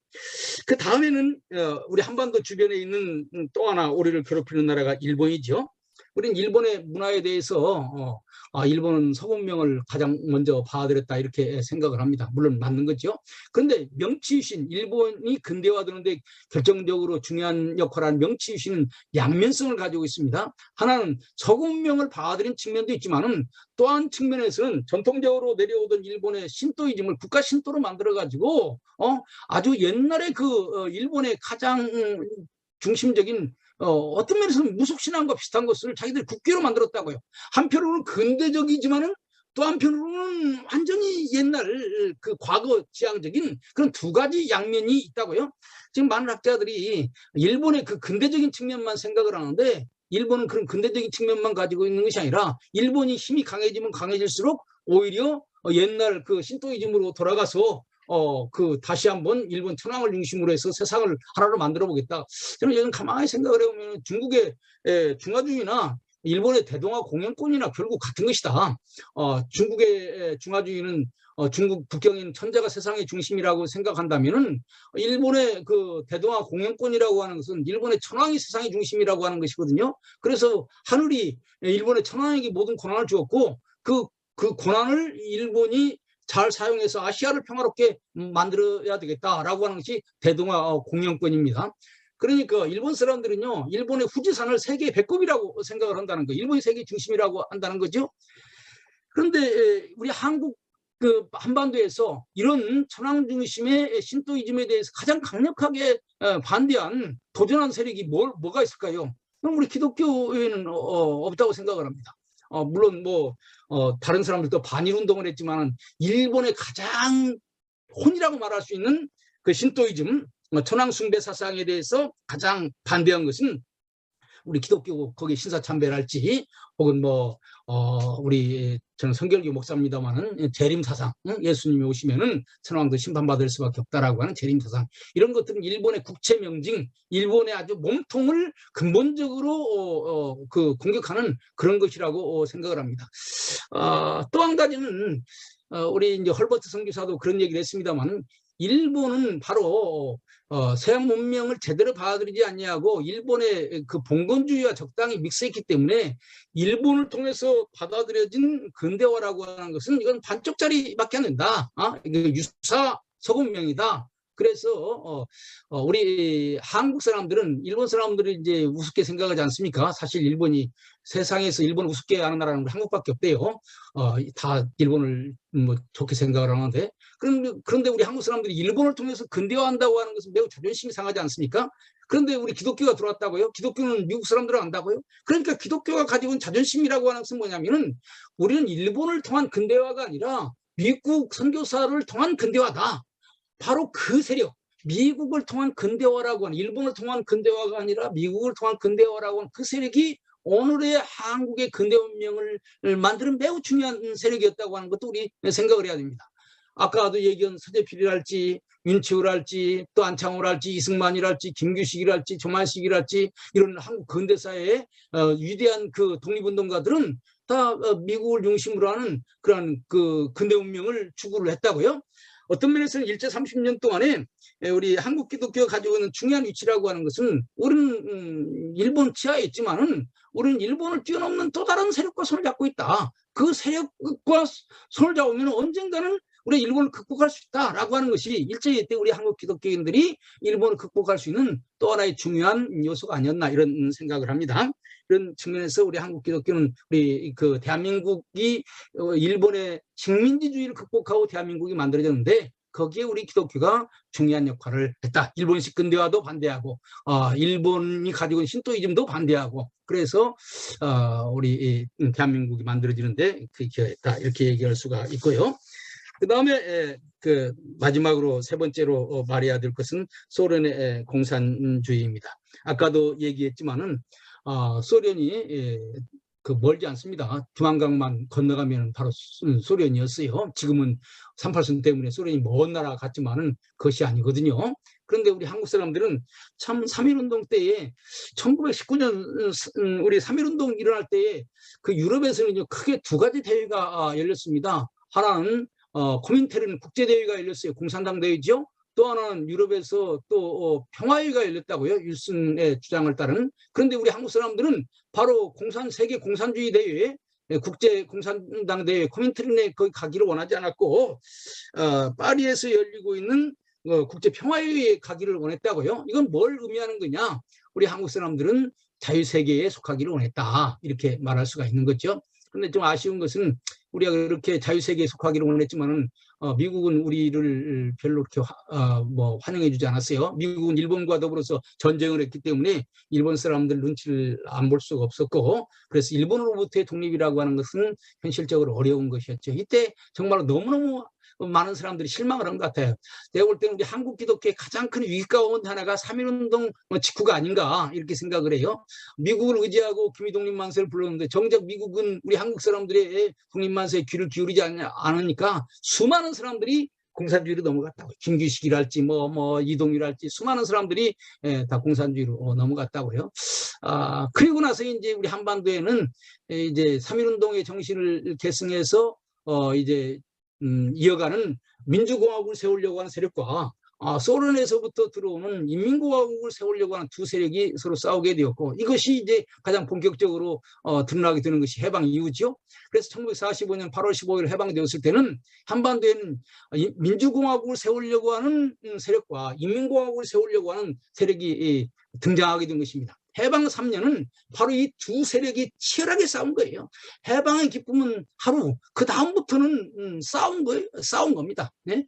그 다음에는 우리 한반도 주변에 있는 또 하나 우리를 괴롭히는 나라가 일본이죠. 우리는 일본의 문화에 대해서 일본은 서문명을 가장 먼저 받아들였다, 이렇게 생각을 합니다. 물론 맞는 거죠. 그런데 명치유신, 일본이 근대화되는데 결정적으로 중요한 역할을 하는 명치유신은 양면성을 가지고 있습니다. 하나는 서문명을 받아들인 측면도 있지만은, 또 한 측면에서는 전통적으로 내려오던 일본의 신도이즘을 국가 신도로 만들어가지고 아주 옛날에 그 일본의 가장 중심적인 어떤 면에서는 무속신앙과 비슷한 것을 자기들이 국교로 만들었다고요. 한편으로는 근대적이지만은 또 한편으로는 완전히 옛날 그 과거 지향적인 그런 두 가지 양면이 있다고요. 지금 많은 학자들이 일본의 그 근대적인 측면만 생각을 하는데, 일본은 그런 근대적인 측면만 가지고 있는 것이 아니라 일본이 힘이 강해지면 강해질수록 오히려 옛날 그 신도이즘으로 돌아가서 다시 한번 일본 천황을 중심으로 해서 세상을 하나로 만들어 보겠다. 저는 요즘 가만히 생각을 해보면 중국의 중화주의나 일본의 대동아 공영권이나 결국 같은 것이다. 중국의 중화주의는 중국 북경인 천자가 세상의 중심이라고 생각한다면은, 일본의 그 대동아 공영권이라고 하는 것은 일본의 천황이 세상의 중심이라고 하는 것이거든요. 그래서 하늘이 일본의 천황에게 모든 권한을 주었고, 그 권한을 일본이 잘 사용해서 아시아를 평화롭게 만들어야 되겠다라고 하는 것이 대동아 공영권입니다. 그러니까 일본 사람들은요, 일본의 후지산을 세계의 배꼽이라고 생각을 한다는 거예요. 일본이 세계 중심이라고 한다는 거죠. 그런데 우리 한국 그 한반도에서 이런 천황 중심의 신도이즘에 대해서 가장 강력하게 반대한 도전한 세력이 뭐가 있을까요? 그럼 우리 기독교에는 없다고 생각을 합니다. 물론 뭐 다른 사람들도 반일 운동을 했지만, 일본의 가장 혼이라고 말할 수 있는 그 신도이즘, 천황 숭배 사상에 대해서 가장 반대한 것은 우리 기독교 거기 신사참배랄지 혹은 뭐 우리 저는 성결교 목사입니다만은 재림사상, 예수님이 오시면은 천황도 심판받을 수밖에 없다라고 하는 재림사상, 이런 것들은 일본의 국채명징, 일본의 아주 몸통을 근본적으로 그 공격하는 그런 것이라고 생각을 합니다. 또 한 가지는 우리 이제 헐버트 선교사도 그런 얘기를 했습니다만, 일본은 바로 서양 문명을 제대로 받아들이지 않냐고 일본의 그 봉건주의와 적당히 믹스했기 때문에 일본을 통해서 받아들여진 근대화라고 하는 것은 이건 반쪽짜리밖에 안 된다. 이게 유사 서구문명이다. 그래서 우리 한국 사람들은 일본 사람들이 이제 우습게 생각하지 않습니까? 사실 일본이 세상에서 일본을 우습게 하는 나라는 한국밖에 없대요. 다 일본을 뭐 좋게 생각을 하는데, 그런데 우리 한국 사람들이 일본을 통해서 근대화한다고 하는 것은 매우 자존심이 상하지 않습니까? 그런데 우리 기독교가 들어왔다고요? 기독교는 미국 사람들은 안다고요? 그러니까 기독교가 가지고 있는 자존심이라고 하는 것은 뭐냐면은 우리는 일본을 통한 근대화가 아니라 미국 선교사를 통한 근대화다. 바로 그 세력, 미국을 통한 근대화라고 하는, 일본을 통한 근대화가 아니라 미국을 통한 근대화라고 하는 그 세력이 오늘의 한국의 근대 문명을 만드는 매우 중요한 세력이었다고 하는 것도 우리 생각을 해야 됩니다. 아까도 얘기한 서재필이랄지 윤치호랄지 또 안창호랄지 이승만이랄지 김규식이랄지 조만식이랄지 이런 한국 근대사의 위대한 그 독립운동가들은 다 미국을 중심으로 하는 그런 그 근대 문명을 추구를 했다고요. 어떤 면에서는 일제 30년 동안에 우리 한국 기독교가 가지고 있는 중요한 위치라고 하는 것은 우리는 일본 치하에 있지만은 우리는 일본을 뛰어넘는 또 다른 세력과 손을 잡고 있다. 그 세력과 손을 잡으면 언젠가는 우리 일본을 극복할 수 있다라고 하는 것이 일제히 때 우리 한국 기독교인들이 일본을 극복할 수 있는 또 하나의 중요한 요소가 아니었나 이런 생각을 합니다. 이런 측면에서 우리 한국 기독교는 우리 그 대한민국이 일본의 식민지주의를 극복하고 대한민국이 만들어졌는데 거기에 우리 기독교가 중요한 역할을 했다. 일본식 근대화도 반대하고 일본이 가지고 있는 신토이즘도 반대하고 그래서 우리 대한민국이 만들어지는데 그게 기여했다. 이렇게 얘기할 수가 있고요. 그 다음에 그 마지막으로 세 번째로 말해야 될 것은 소련의 공산주의입니다. 아까도 얘기했지만은 소련이 그 멀지 않습니다. 중앙강만 건너가면 바로 소련이었어요. 지금은 38선 때문에 소련이 먼 나라 같지만은 그것이 아니거든요. 그런데 우리 한국 사람들은 참 3.1운동 때에 1919년 우리 3.1운동 일어날 때에 그 유럽에서는 크게 두 가지 대회가 열렸습니다. 하나는 코민테른 국제대회가 열렸어요. 공산당 대회죠. 또 하나는 유럽에서 또 평화회의가 열렸다고요. 윌슨의 주장을 따른. 그런데 우리 한국 사람들은 바로 세계 공산주의 대회, 국제 공산당 대회 코민테른에 거기 가기를 원하지 않았고 파리에서 열리고 있는 국제 평화회의에 가기를 원했다고요. 이건 뭘 의미하는 거냐? 우리 한국 사람들은 자유세계에 속하기를 원했다. 이렇게 말할 수가 있는 거죠. 그런데 좀 아쉬운 것은 우리가 그렇게 자유세계에 속하기를 원했지만은 미국은 우리를 별로 그렇게 환영해주지 않았어요. 미국은 일본과 더불어서 전쟁을 했기 때문에 일본 사람들 눈치를 안 볼 수가 없었고 그래서 일본으로부터의 독립이라고 하는 것은 현실적으로 어려운 것이었죠. 이때 정말로 너무너무 많은 사람들이 실망을 한 것 같아요. 제가 볼 때는 우리 한국 기독교의 가장 큰 위기 가운데 하나가 3.1운동 직후가 아닌가 이렇게 생각을 해요. 미국을 의지하고 기미독립만세를 불렀는데 정작 미국은 우리 한국 사람들의 독립만세에 귀를 기울이지 않으니까 수많은 사람들이 공산주의로 넘어갔다고. 김규식이랄지 이동이랄지 수많은 사람들이 다 공산주의로 넘어갔다고요. 그리고 나서 이제 우리 한반도에는 이제 3.1운동의 정신을 계승해서 이제 이어가는 민주공화국을 세우려고 하는 세력과 소련에서부터 들어오는 인민공화국을 세우려고 하는 두 세력이 서로 싸우게 되었고 이것이 이제 가장 본격적으로 드러나게 되는 것이 해방 이후죠. 그래서 1945년 8월 15일 해방되었을 때는 한반도에는 민주공화국을 세우려고 하는 세력과 인민공화국을 세우려고 하는 세력이 등장하게 된 것입니다. 해방 3년은 바로 이 두 세력이 치열하게 싸운 거예요. 해방의 기쁨은 하루, 그 다음부터는 싸운 겁니다. 네?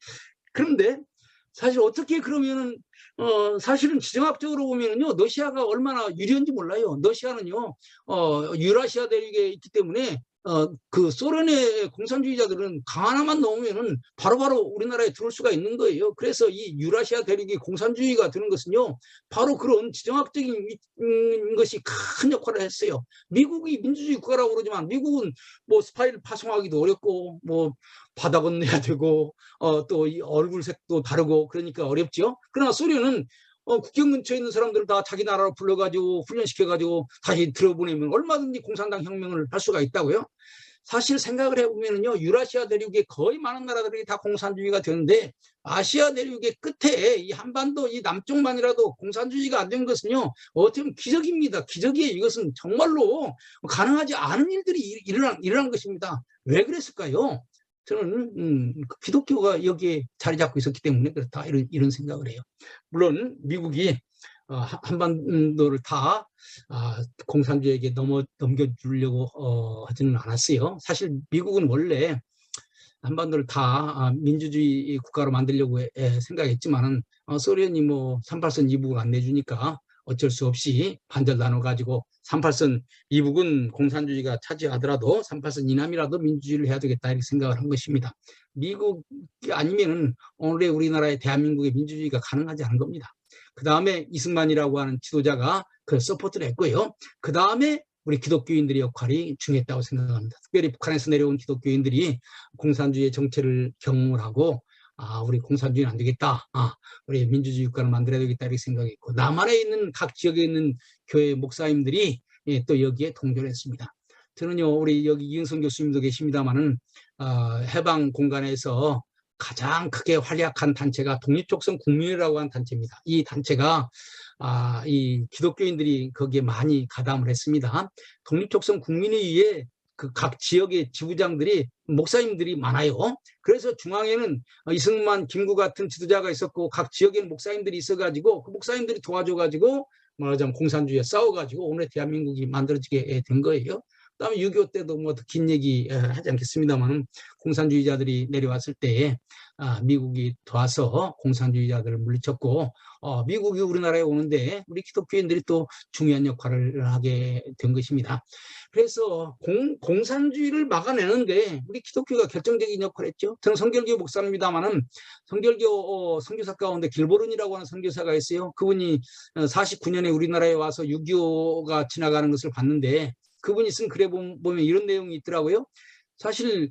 그런데 사실 어떻게 그러면은 사실은 지정학적으로 보면은요 러시아가 얼마나 유리한지 몰라요. 러시아는요 유라시아 대륙에 있기 때문에 그 소련의 공산주의자들은 강 하나만 넣으면은 바로바로 우리나라에 들어올 수가 있는 거예요. 그래서 이 유라시아 대륙이 공산주의가 되는 것은요, 바로 그런 지정학적인 것이 큰 역할을 했어요. 미국이 민주주의 국가라고 그러지만 미국은 뭐 스파이를 파송하기도 어렵고, 뭐 바다 건너야 되고, 또 이 얼굴색도 다르고 그러니까 어렵죠. 그러나 소련은 국경 근처에 있는 사람들을 다 자기 나라로 불러가지고 훈련시켜가지고 다시 들어보내면 얼마든지 공산당 혁명을 할 수가 있다고요. 사실 생각을 해보면요, 유라시아 대륙의 거의 많은 나라들이 다 공산주의가 되는데 아시아 대륙의 끝에 이 한반도 이 남쪽만이라도 공산주의가 안 된 것은요, 어떻게 보면 기적입니다. 기적이에요. 이것은 정말로 가능하지 않은 일들이 일어난 것입니다. 왜 그랬을까요? 저는 기독교가 여기에 자리 잡고 있었기 때문에 그렇다, 이런 생각을 해요. 물론 미국이 한반도를 다 공산주의에게 넘겨주려고 하지는 않았어요. 사실 미국은 원래 한반도를 다 민주주의 국가로 만들려고 생각했지만은 소련이 뭐 38선 이북을 안 내주니까 어쩔 수 없이 반절 나눠가지고 38선 이북은 공산주의가 차지하더라도 38선 이남이라도 민주주의를 해야 되겠다, 이렇게 생각을 한 것입니다. 미국이 아니면은 오늘의 우리나라의 대한민국의 민주주의가 가능하지 않은 겁니다. 그 다음에 이승만이라고 하는 지도자가 그 서포트를 했고요. 그 다음에 우리 기독교인들의 역할이 중요했다고 생각합니다. 특별히 북한에서 내려온 기독교인들이 공산주의의 정체를 경험을 하고, 우리 공산주의는 안 되겠다, 우리 민주주의 국가를 만들어야 되겠다, 이렇게 생각했고, 남한에 있는 각 지역에 있는 교회 목사님들이 또 여기에 동조했습니다. 저는요, 우리 여기 이은성 교수님도 계십니다만은 해방 공간에서 가장 크게 활약한 단체가 독립족성 국민회라고 하는 단체입니다. 이 단체가 이 기독교인들이 거기에 많이 가담을 했습니다. 독립족성 국민회의에 그 각 지역의 지부장들이 목사님들이 많아요. 그래서 중앙에는 이승만, 김구 같은 지도자가 있었고 각 지역에는 목사님들이 있어가지고 그 목사님들이 도와줘가지고 말하자면 공산주의에 싸워가지고 오늘 대한민국이 만들어지게 된 거예요. 그다음에 6.25 때도 뭐 더 긴 얘기 하지 않겠습니다만 공산주의자들이 내려왔을 때 미국이 도와서 공산주의자들을 물리쳤고, 미국이 우리나라에 오는데 우리 기독교인들이 또 중요한 역할을 하게 된 것입니다. 그래서 공산주의를 막아내는데 우리 기독교가 결정적인 역할을 했죠. 저는 성결교 목사입니다만은 성결교 선교사 가운데 길보른이라고 하는 선교사가 있어요. 그분이 49년에 우리나라에 와서 6.25가 지나가는 것을 봤는데 그분이 쓴 글에 보면 이런 내용이 있더라고요. 사실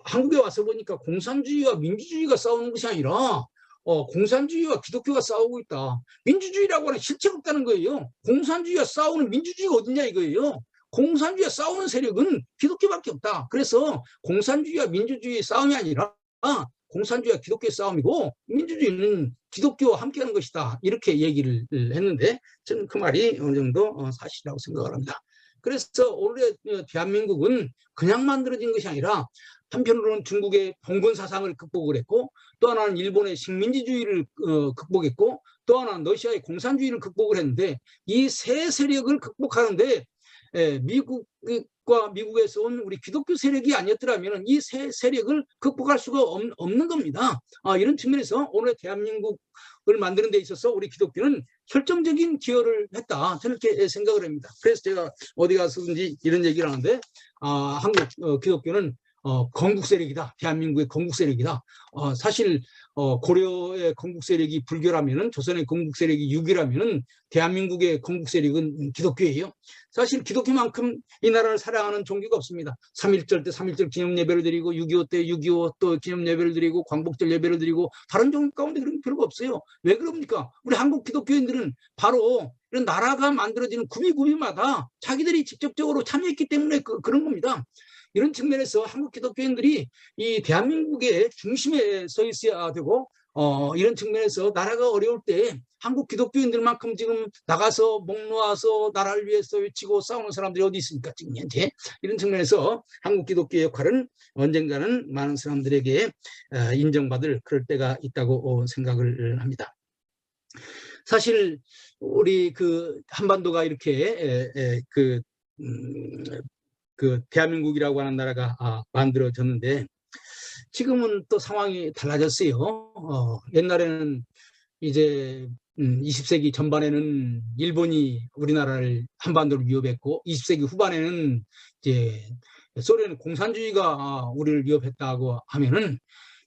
한국에 와서 보니까 공산주의와 민주주의가 싸우는 것이 아니라 공산주의와 기독교가 싸우고 있다. 민주주의라고 하는 실체가 없다는 거예요. 공산주의와 싸우는 민주주의가 어딨냐 이거예요. 공산주의와 싸우는 세력은 기독교밖에 없다. 그래서 공산주의와 민주주의의 싸움이 아니라 공산주의와 기독교의 싸움이고 민주주의는 기독교와 함께하는 것이다, 이렇게 얘기를 했는데 저는 그 말이 어느 정도 사실이라고 생각을 합니다. 그래서 오늘의 대한민국은 그냥 만들어진 것이 아니라 한편으로는 중국의 봉건 사상을 극복을 했고, 또 하나는 일본의 식민지주의를 극복했고, 또 하나는 러시아의 공산주의를 극복을 했는데 이 세 세력을 극복하는데 미국과 미국에서 온 우리 기독교 세력이 아니었더라면 이 세 세력을 극복할 수가 없는 겁니다. 이런 측면에서 오늘 대한민국을 만드는 데 있어서 우리 기독교는 결정적인 기여를 했다, 저는 이렇게 생각을 합니다. 그래서 제가 어디 가서든지 이런 얘기를 하는데 한국 기독교는 건국 세력이다. 대한민국의 건국 세력이다. 사실 고려의 건국 세력이 불교라면은, 조선의 건국 세력이 유교라면은 대한민국의 건국 세력은 기독교예요. 사실 기독교만큼 이 나라를 사랑하는 종교가 없습니다. 3.1절 때 3.1절 기념 예배를 드리고 6.25 때 6.25 또 기념 예배를 드리고 광복절 예배를 드리고 다른 종교 가운데 그런 게 별거 없어요. 왜 그럽니까? 우리 한국 기독교인들은 바로 이런 나라가 만들어지는 구비구비마다 자기들이 직접적으로 참여했기 때문에 그런 겁니다. 이런 측면에서 한국 기독교인들이 이 대한민국의 중심에 서 있어야 되고, 이런 측면에서 나라가 어려울 때 한국 기독교인들만큼 지금 나가서 목 놓아서 나라를 위해서 외치고 싸우는 사람들이 어디 있습니까, 지금 현재. 이런 측면에서 한국 기독교의 역할은 언젠가는 많은 사람들에게 인정받을 그럴 때가 있다고 생각을 합니다. 사실 우리 그 한반도가 이렇게 그 대한민국이라고 하는 나라가 만들어졌는데 지금은 또 상황이 달라졌어요. 옛날에는 이제 20세기 전반에는 일본이 우리나라를 한반도를 위협했고 20세기 후반에는 이제 소련 공산주의가 우리를 위협했다고 하면은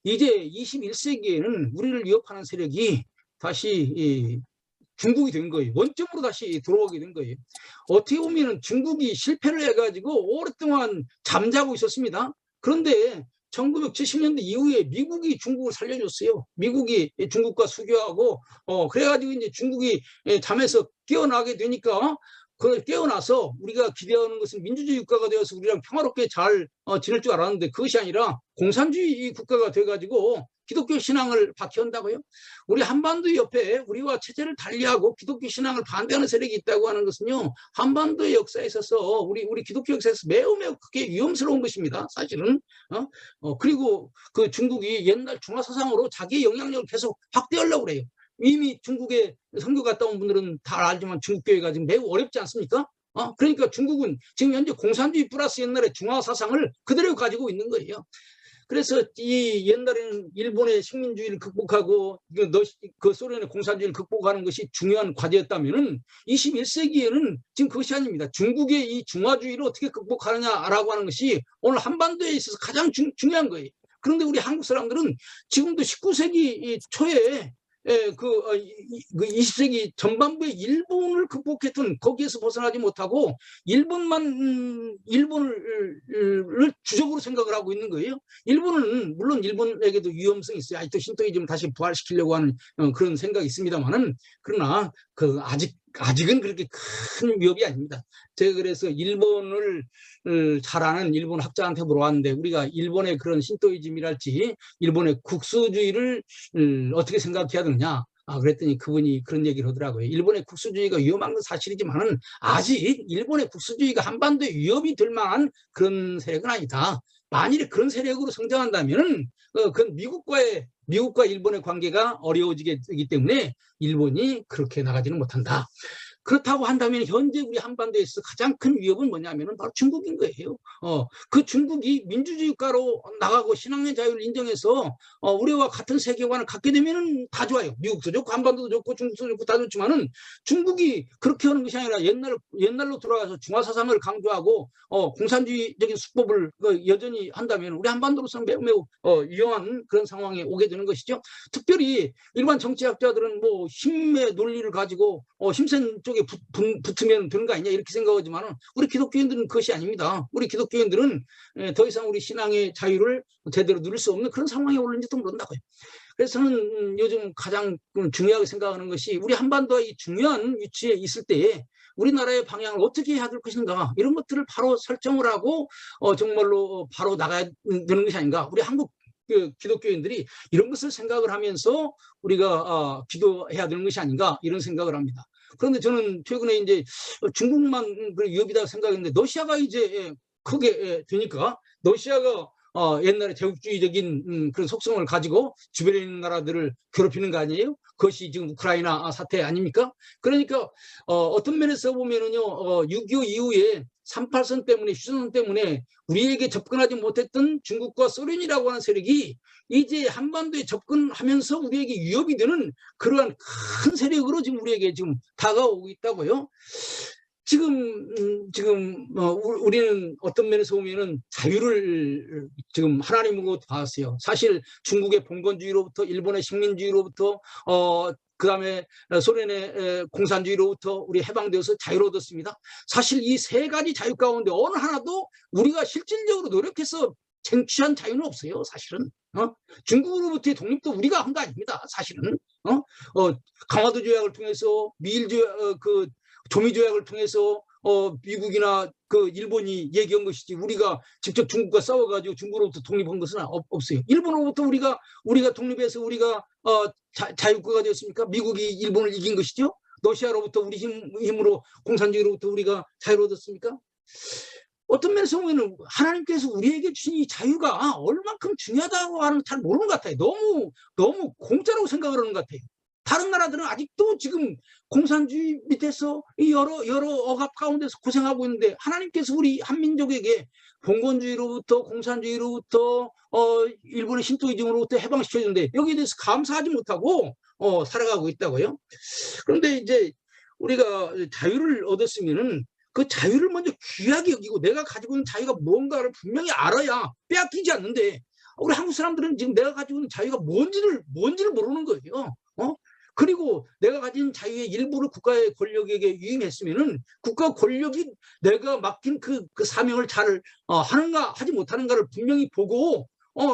이제 21세기에는 우리를 위협하는 세력이 다시 중국이 된 거예요. 원점으로 다시 들어오게 된 거예요. 어떻게 보면 중국이 실패를 해가지고 오랫동안 잠자고 있었습니다. 그런데 1970년대 이후에 미국이 중국을 살려줬어요. 미국이 중국과 수교하고 그래가지고 이제 중국이 잠에서 깨어나게 되니까 그걸 깨어나서 우리가 기대하는 것은 민주주의 국가가 되어서 우리랑 평화롭게 잘 지낼 줄 알았는데 그것이 아니라 공산주의 국가가 돼가지고 기독교 신앙을 박해한다고요? 우리 한반도 옆에 우리와 체제를 달리하고 기독교 신앙을 반대하는 세력이 있다고 하는 것은요, 한반도의 역사에 있어서 우리 기독교 역사에서 매우 크게 위험스러운 것입니다. 사실은. 그리고 그 중국이 옛날 중화 사상으로 자기의 영향력을 계속 확대하려고 그래요. 이미 중국에 선교 갔다 온 분들은 다 알지만 중국 교회가 지금 매우 어렵지 않습니까? 그러니까 중국은 지금 현재 공산주의 플러스 옛날의 중화 사상을 그대로 가지고 있는 거예요. 그래서 이 옛날에는 일본의 식민주의를 극복하고 그 소련의 공산주의를 극복하는 것이 중요한 과제였다면은 21세기에는 지금 그것이 아닙니다. 중국의 이 중화주의를 어떻게 극복하느냐라고 하는 것이 오늘 한반도에 있어서 가장 중요한 거예요. 그런데 우리 한국 사람들은 지금도 19세기 초에 그 20세기 전반부에 일본을 극복했던 거기에서 벗어나지 못하고 일본을 주적으로 생각을 하고 있는 거예요. 일본은 물론 일본에게도 위험성이 있어요. 아직도 신토이즘을 다시 부활시키려고 하는 그런 생각이 있습니다만은 그러나 그 아직은 그렇게 큰 위협이 아닙니다. 제가 그래서 일본을 잘 아는 일본 학자한테 물어봤는데 우리가 일본의 그런 신토이즘이랄지 일본의 국수주의를 어떻게 생각해야 되느냐. 그랬더니 그분이 그런 얘기를 하더라고요. 일본의 국수주의가 위험한 건 사실이지만은 아직 일본의 국수주의가 한반도에 위협이 될 만한 그런 세력은 아니다. 만일에 그런 세력으로 성장한다면은 그건 미국과 일본의 관계가 어려워지게 되기 때문에 일본이 그렇게 나가지는 못한다. 그렇다고 한다면 현재 우리 한반도에서 가장 큰 위협은 뭐냐면은 바로 중국인 거예요. 그 중국이 민주주의 국가로 나가고 신앙의 자유를 인정해서 우리와 같은 세계관을 갖게 되면은 다 좋아요. 미국도 좋고 한반도도 좋고 중국도 좋고 다 좋지만은 중국이 그렇게 하는 것이 아니라 옛날로 돌아가서 중화 사상을 강조하고 공산주의적인 수법을 여전히 한다면 우리 한반도로서는 매우 위험한 그런 상황에 오게 되는 것이죠. 특별히 일반 정치학자들은 뭐 힘의 논리를 가지고 힘센 쪽에 붙으면 되는 거 아니냐 이렇게 생각하지만 우리 기독교인들은 그것이 아닙니다. 우리 기독교인들은 더 이상 우리 신앙의 자유를 제대로 누릴 수 없는 그런 상황에 오른지도 모른다고요. 그래서 저는 요즘 가장 중요하게 생각하는 것이 우리 한반도가 이 중요한 위치에 있을 때에 우리나라의 방향을 어떻게 해야 될 것인가 이런 것들을 바로 설정을 하고 정말로 바로 나가야 되는 것이 아닌가. 우리 한국 기독교인들이 이런 것을 생각을 하면서 우리가 기도해야 되는 것이 아닌가 이런 생각을 합니다. 그런데 저는 최근에 이제 중국만 위협이다 생각했는데 러시아가 이제 크게 되니까 러시아가 옛날에 제국주의적인 그런 속성을 가지고 주변에 있는 나라들을 괴롭히는 거 아니에요? 그것이 지금 우크라이나 사태 아닙니까? 그러니까 어떤 면에서 보면은요, 6.25 이후에 38선 때문에 휴전선 때문에 우리에게 접근하지 못했던 중국과 소련이라고 하는 세력이 이제 한반도에 접근하면서 우리에게 위협이 되는 그러한 큰 세력으로 지금 우리에게 지금 다가오고 있다고요. 지금 우리는 어떤 면에서 보면은 자유를 지금 하나님으로 봤어요. 사실 중국의 봉건주의로부터 일본의 식민주의로부터 그다음에 소련의 공산주의로부터 우리 해방되어서 자유를 얻었습니다. 사실 이 세 가지 자유 가운데 어느 하나도 우리가 실질적으로 노력해서 쟁취한 자유는 없어요. 사실은 중국으로부터의 독립도 우리가 한 거 아닙니다. 사실은 강화도 조약을 통해서 미일 조약 조미 조약을 통해서 미국이나 그 일본이 얘기한 것이지 우리가 직접 중국과 싸워가지고 중국으로부터 독립한 것은 없어요. 일본으로부터 우리가 독립해서 우리가 자유국가가 되었습니까? 미국이 일본을 이긴 것이죠. 러시아로부터 우리 힘으로 공산주의로부터 우리가 자유를 얻었습니까? 어떤 면에서 보면 하나님께서 우리에게 주신 이 자유가 얼만큼 중요하다고 하는 잘 모르는 것 같아요. 너무 공짜라고 생각을 하는 것 같아요. 다른 나라들은 아직도 지금 공산주의 밑에서 여러 억압 가운데서 고생하고 있는데 하나님께서 우리 한민족에게 봉건주의로부터 공산주의로부터 일본의 신토이즘으로부터 해방시켜주는데 여기에 대해서 감사하지 못하고 살아가고 있다고요. 그런데 이제 우리가 자유를 얻었으면은 그 자유를 먼저 귀하게 여기고 내가 가지고 있는 자유가 뭔가를 분명히 알아야 빼앗기지 않는데 우리 한국 사람들은 지금 내가 가지고 있는 자유가 뭔지를 모르는 거예요. 그리고 내가 가진 자유의 일부를 국가의 권력에게 유임했으면은 국가 권력이 내가 맡긴 그 사명을 잘 하는가 하지 못하는가를 분명히 보고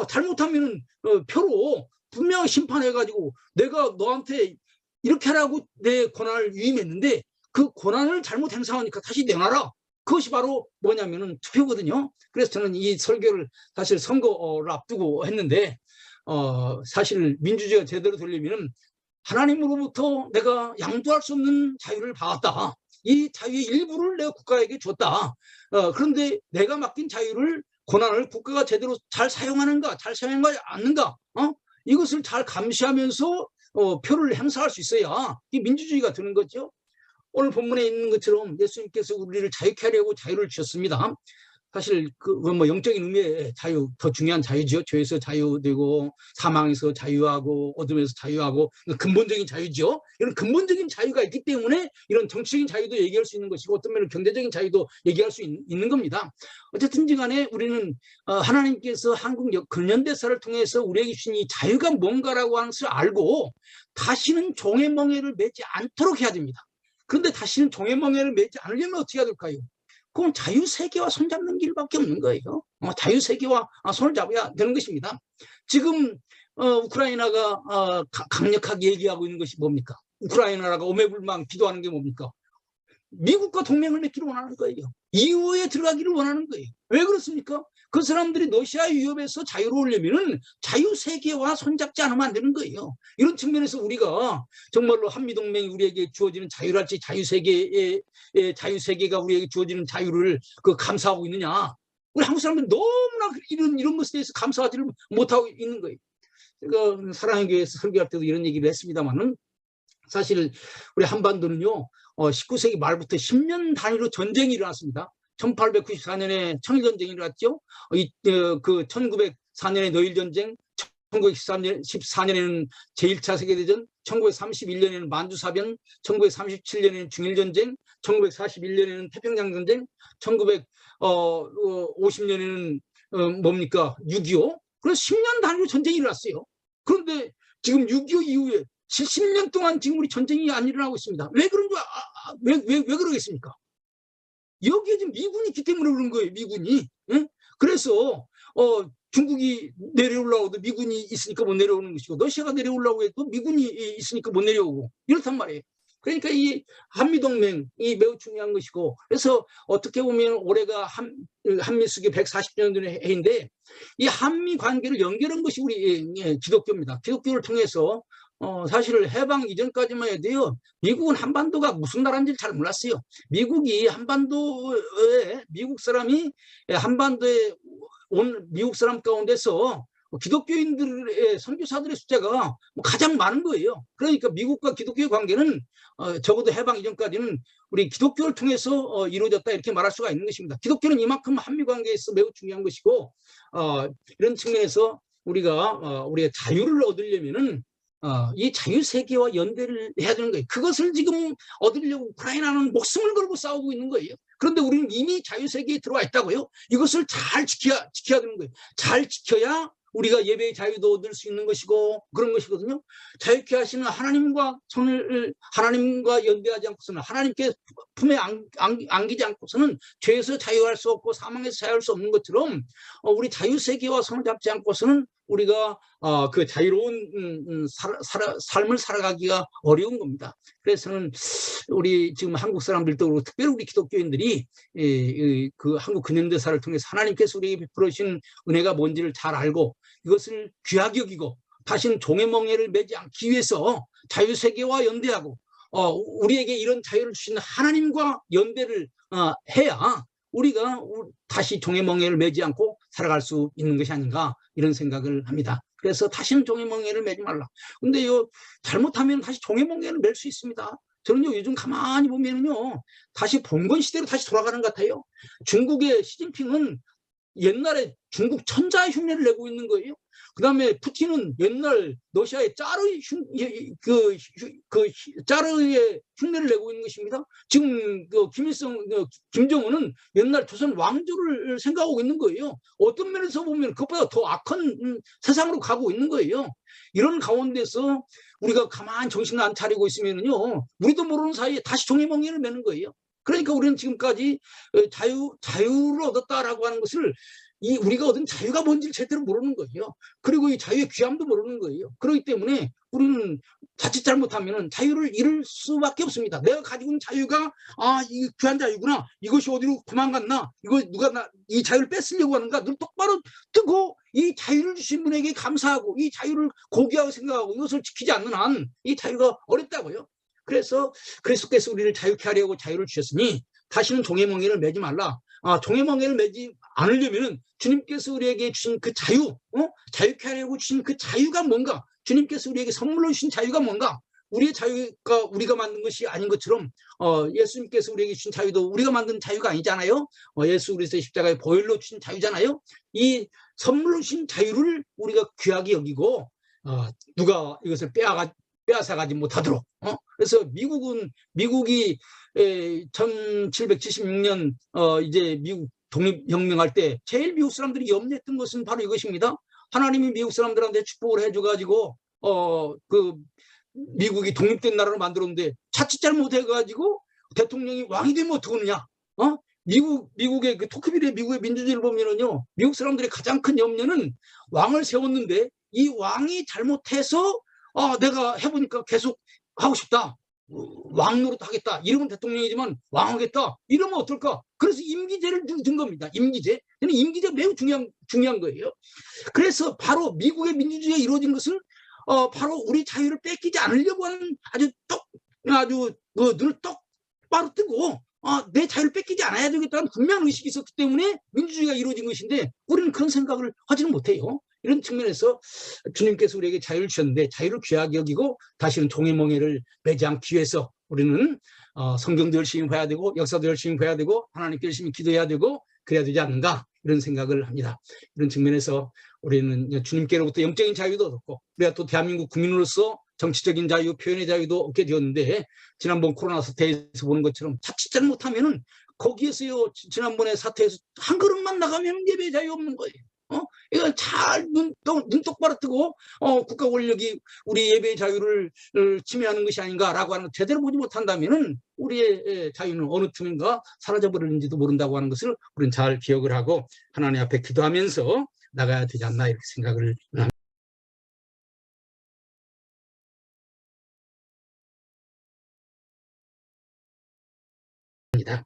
잘못하면은 표로 분명히 심판해가지고 내가 너한테 이렇게 하라고 내 권한을 유임했는데 그 권한을 잘못 행사하니까 다시 내놔라. 그것이 바로 뭐냐면은 투표거든요. 그래서 저는 이 설교를 사실 선거를 앞두고 했는데 사실 민주주의가 제대로 되려면은 하나님으로부터 내가 양도할 수 없는 자유를 받았다. 이 자유의 일부를 내가 국가에게 줬다. 그런데 내가 맡긴 자유를 권한을 국가가 제대로 잘 사용하는가 잘 사용하지 않는가 이것을 잘 감시하면서 표를 행사할 수 있어야 이 민주주의가 되는 거죠. 오늘 본문에 있는 것처럼 예수님께서 우리를 자유케 하려고 자유를 주셨습니다. 사실 뭐 영적인 의미의 자유, 더 중요한 자유죠. 죄에서 자유되고 사망에서 자유하고 어둠에서 자유하고 근본적인 자유죠. 이런 근본적인 자유가 있기 때문에 이런 정치적인 자유도 얘기할 수 있는 것이고 어떤 면은 경제적인 자유도 얘기할 수 있는 겁니다. 어쨌든지 간에 우리는 하나님께서 한국 근현대사를 통해서 우리에게 주신 이 자유가 뭔가라고 하는 것을 알고 다시는 종의 멍에를 매지 않도록 해야 됩니다. 그런데 다시는 종의 멍에를 매지 않으려면 어떻게 해야 될까요? 그럼 자유세계와 손잡는 길밖에 없는 거예요. 자유세계와 손을 잡아야 되는 것입니다. 지금 우크라이나가 강력하게 얘기하고 있는 것이 뭡니까? 우크라이나가 오매불망 기도하는 게 뭡니까? 미국과 동맹을 맺기를 원하는 거예요. EU에 들어가기를 원하는 거예요. 왜 그렇습니까? 그 사람들이 러시아 위협에서 자유로우려면 자유세계와 손잡지 않으면 안 되는 거예요. 이런 측면에서 우리가 정말로 한미동맹이 우리에게 주어지는 자유랄지 자유세계가 우리에게 주어지는 자유를 감사하고 있느냐. 우리 한국 사람들이 너무나 이런 것에 대해서 감사하지를 못하고 있는 거예요. 제가 사랑의 교회에서 설교할 때도 이런 얘기를 했습니다만은 사실 우리 한반도는요 19세기 말부터 10년 단위로 전쟁이 일어났습니다. 1894년에 청일전쟁이 일어났죠. 1904년에 노일전쟁, 1914년에는 제1차 세계대전, 1931년에는 만주사변, 1937년에는 중일전쟁, 1941년에는 태평양전쟁, 1950년에는 뭡니까 6.25. 그래서 10년 단위로 전쟁이 일어났어요. 그런데 지금 6.25 이후에 70년 동안 지금 우리 전쟁이 안 일어나고 있습니다. 왜 그런 줄 왜 그러겠습니까? 여기에 지금 미군이 있기 때문에 그런 거예요. 미군이. 응? 그래서 중국이 내려오려고 해도 미군이 있으니까 못 내려오는 것이고 러시아가 내려오려고 해도 미군이 있으니까 못 내려오고 이렇단 말이에요. 그러니까 이 한미동맹이 매우 중요한 것이고 그래서 어떻게 보면 올해가 한미수교 140주년 해인데 이 한미 관계를 연결한 것이 우리 기독교입니다. 기독교를 통해서 사실 해방 이전까지만 해도요 미국은 한반도가 무슨 나라인지 잘 몰랐어요. 미국이 한반도에 미국 사람이 한반도에 온 미국 사람 가운데서 기독교인들의 선교사들의 숫자가 가장 많은 거예요. 그러니까 미국과 기독교의 관계는 적어도 해방 이전까지는 우리 기독교를 통해서 이루어졌다 이렇게 말할 수가 있는 것입니다. 기독교는 이만큼 한미 관계에서 매우 중요한 것이고 이런 측면에서 우리가 자유를 얻으려면은 이 자유세계와 연대를 해야 되는 거예요. 그것을 지금 얻으려고 우크라이나는 목숨을 걸고 싸우고 있는 거예요. 그런데 우리는 이미 자유세계에 들어와 있다고요. 이것을 잘 지켜야 되는 거예요. 잘 지켜야 우리가 예배의 자유도 얻을 수 있는 것이고 그런 것이거든요. 자유케 하시는 하나님과 연대하지 않고서는 하나님께 품에 안기지 않고서는 죄에서 자유할 수 없고 사망에서 자유할 수 없는 것처럼 우리 자유세계와 손을 잡지 않고서는 우리가 그 자유로운 삶을 살아가기가 어려운 겁니다. 그래서는 우리 지금 한국 사람들도 그렇고 특별히 우리 기독교인들이 그 한국 근현대사를 통해서 하나님께서 우리에게 베풀어 주신 은혜가 뭔지를 잘 알고 이것을 귀하게 여기고 다시는 종의 멍에를 매지 않기 위해서 자유세계와 연대하고 우리에게 이런 자유를 주신 하나님과 연대를 해야 우리가 다시 종의 멍에를 매지 않고 살아갈 수 있는 것이 아닌가 이런 생각을 합니다. 그래서 다시는 종이멍에를 매지 말라. 근데요, 잘못하면 다시 종이멍에를 맬 수 있습니다. 저는요, 요즘 가만히 보면은요, 다시 봉건 시대로 다시 돌아가는 것 같아요. 중국의 시진핑은 옛날에 중국 천자 흉내를 내고 있는 거예요. 그다음에 푸틴은 옛날 러시아의 짜르의 흉내를 내고 있는 것입니다. 지금 김정은은 옛날 조선 왕조를 생각하고 있는 거예요. 어떤 면에서 보면 그것보다 더 악한 세상으로 가고 있는 거예요. 이런 가운데서 우리가 가만히 정신 안 차리고 있으면요, 우리도 모르는 사이에 다시 종이멍에를 매는 거예요. 그러니까 우리는 지금까지 자유를 얻었다라고 하는 것을 우리가 얻은 자유가 뭔지를 제대로 모르는 거예요. 그리고 이 자유의 귀함도 모르는 거예요. 그렇기 때문에 우리는 자칫 잘못하면 자유를 잃을 수밖에 없습니다. 내가 가지고 있는 자유가 이 귀한 자유구나. 이것이 어디로 도망갔나. 이거 누가 이 자유를 뺏으려고 하는가. 눈 똑바로 뜨고 이 자유를 주신 분에게 감사하고 이 자유를 고귀하고 생각하고 이것을 지키지 않는 한 이 자유가 어렵다고요. 그래서 그리스도께서 우리를 자유케 하려고 자유를 주셨으니 다시는 종의멍에를 매지 말라. 종의멍에를 매지 않으려면 주님께서 우리에게 주신 그 자유, 자유케 하려고 주신 그 자유가 뭔가, 주님께서 우리에게 선물로 주신 자유가 뭔가, 우리의 자유가 우리가 만든 것이 아닌 것처럼 예수님께서 우리에게 주신 자유도 우리가 만든 자유가 아니잖아요. 예수 그리스도의 십자가의 보혈로 주신 자유잖아요. 이 선물로 주신 자유를 우리가 귀하게 여기고 누가 이것을 빼앗아가지 못하도록. 그래서 미국이 1776년 이제 미국 독립혁명할 때 제일 미국 사람들이 염려했던 것은 바로 이것입니다. 하나님이 미국 사람들한테 축복을 해줘가지고 그 미국이 독립된 나라로 만들었는데 자칫 잘못해가지고 대통령이 왕이 되면 어떡하느냐. 미국의 그 토크빌의 미국의 민주주의를 보면은요, 미국 사람들의 가장 큰 염려는 왕을 세웠는데 이 왕이 잘못해서 내가 해보니까 계속 하고 싶다. 왕 노릇 하겠다. 이러면 대통령이지만 왕하겠다. 이러면 어떨까? 그래서 임기제를 둔 겁니다. 임기제. 임기제가 매우 중요한 거예요. 그래서 바로 미국의 민주주의가 이루어진 것은 바로 우리 자유를 뺏기지 않으려고 하는 아주 눈을 똑바로 뜨고 내 자유를 뺏기지 않아야 되겠다는 분명한 의식이 있었기 때문에 민주주의가 이루어진 것인데 우리는 그런 생각을 하지는 못해요. 이런 측면에서 주님께서 우리에게 자유를 주셨는데 자유를 귀하게 여기고 다시는 종의멍에를 매지 않기 위해서 우리는 성경도 열심히 봐야 되고 역사도 열심히 봐야 되고 하나님께 열심히 기도해야 되고 그래야 되지 않는가, 이런 생각을 합니다. 이런 측면에서 우리는 주님께로부터 영적인 자유도 얻었고 우리가 또 대한민국 국민으로서 정치적인 자유, 표현의 자유도 얻게 되었는데 지난번 코로나 사태에서 보는 것처럼 자칫 잘못하면은 거기에서요, 지난번에 사태에서 한 걸음만 나가면 예배 자유 없는 거예요. 이걸 잘 눈 똑바로 뜨고 국가 권력이 우리 예배의 자유를 침해하는 것이 아닌가라고 하는 걸 제대로 보지 못한다면은 우리의 자유는 어느 틈인가 사라져버리는지도 모른다고 하는 것을 우리는 잘 기억을 하고 하나님 앞에 기도하면서 나가야 되지 않나, 이렇게 생각을 합니다.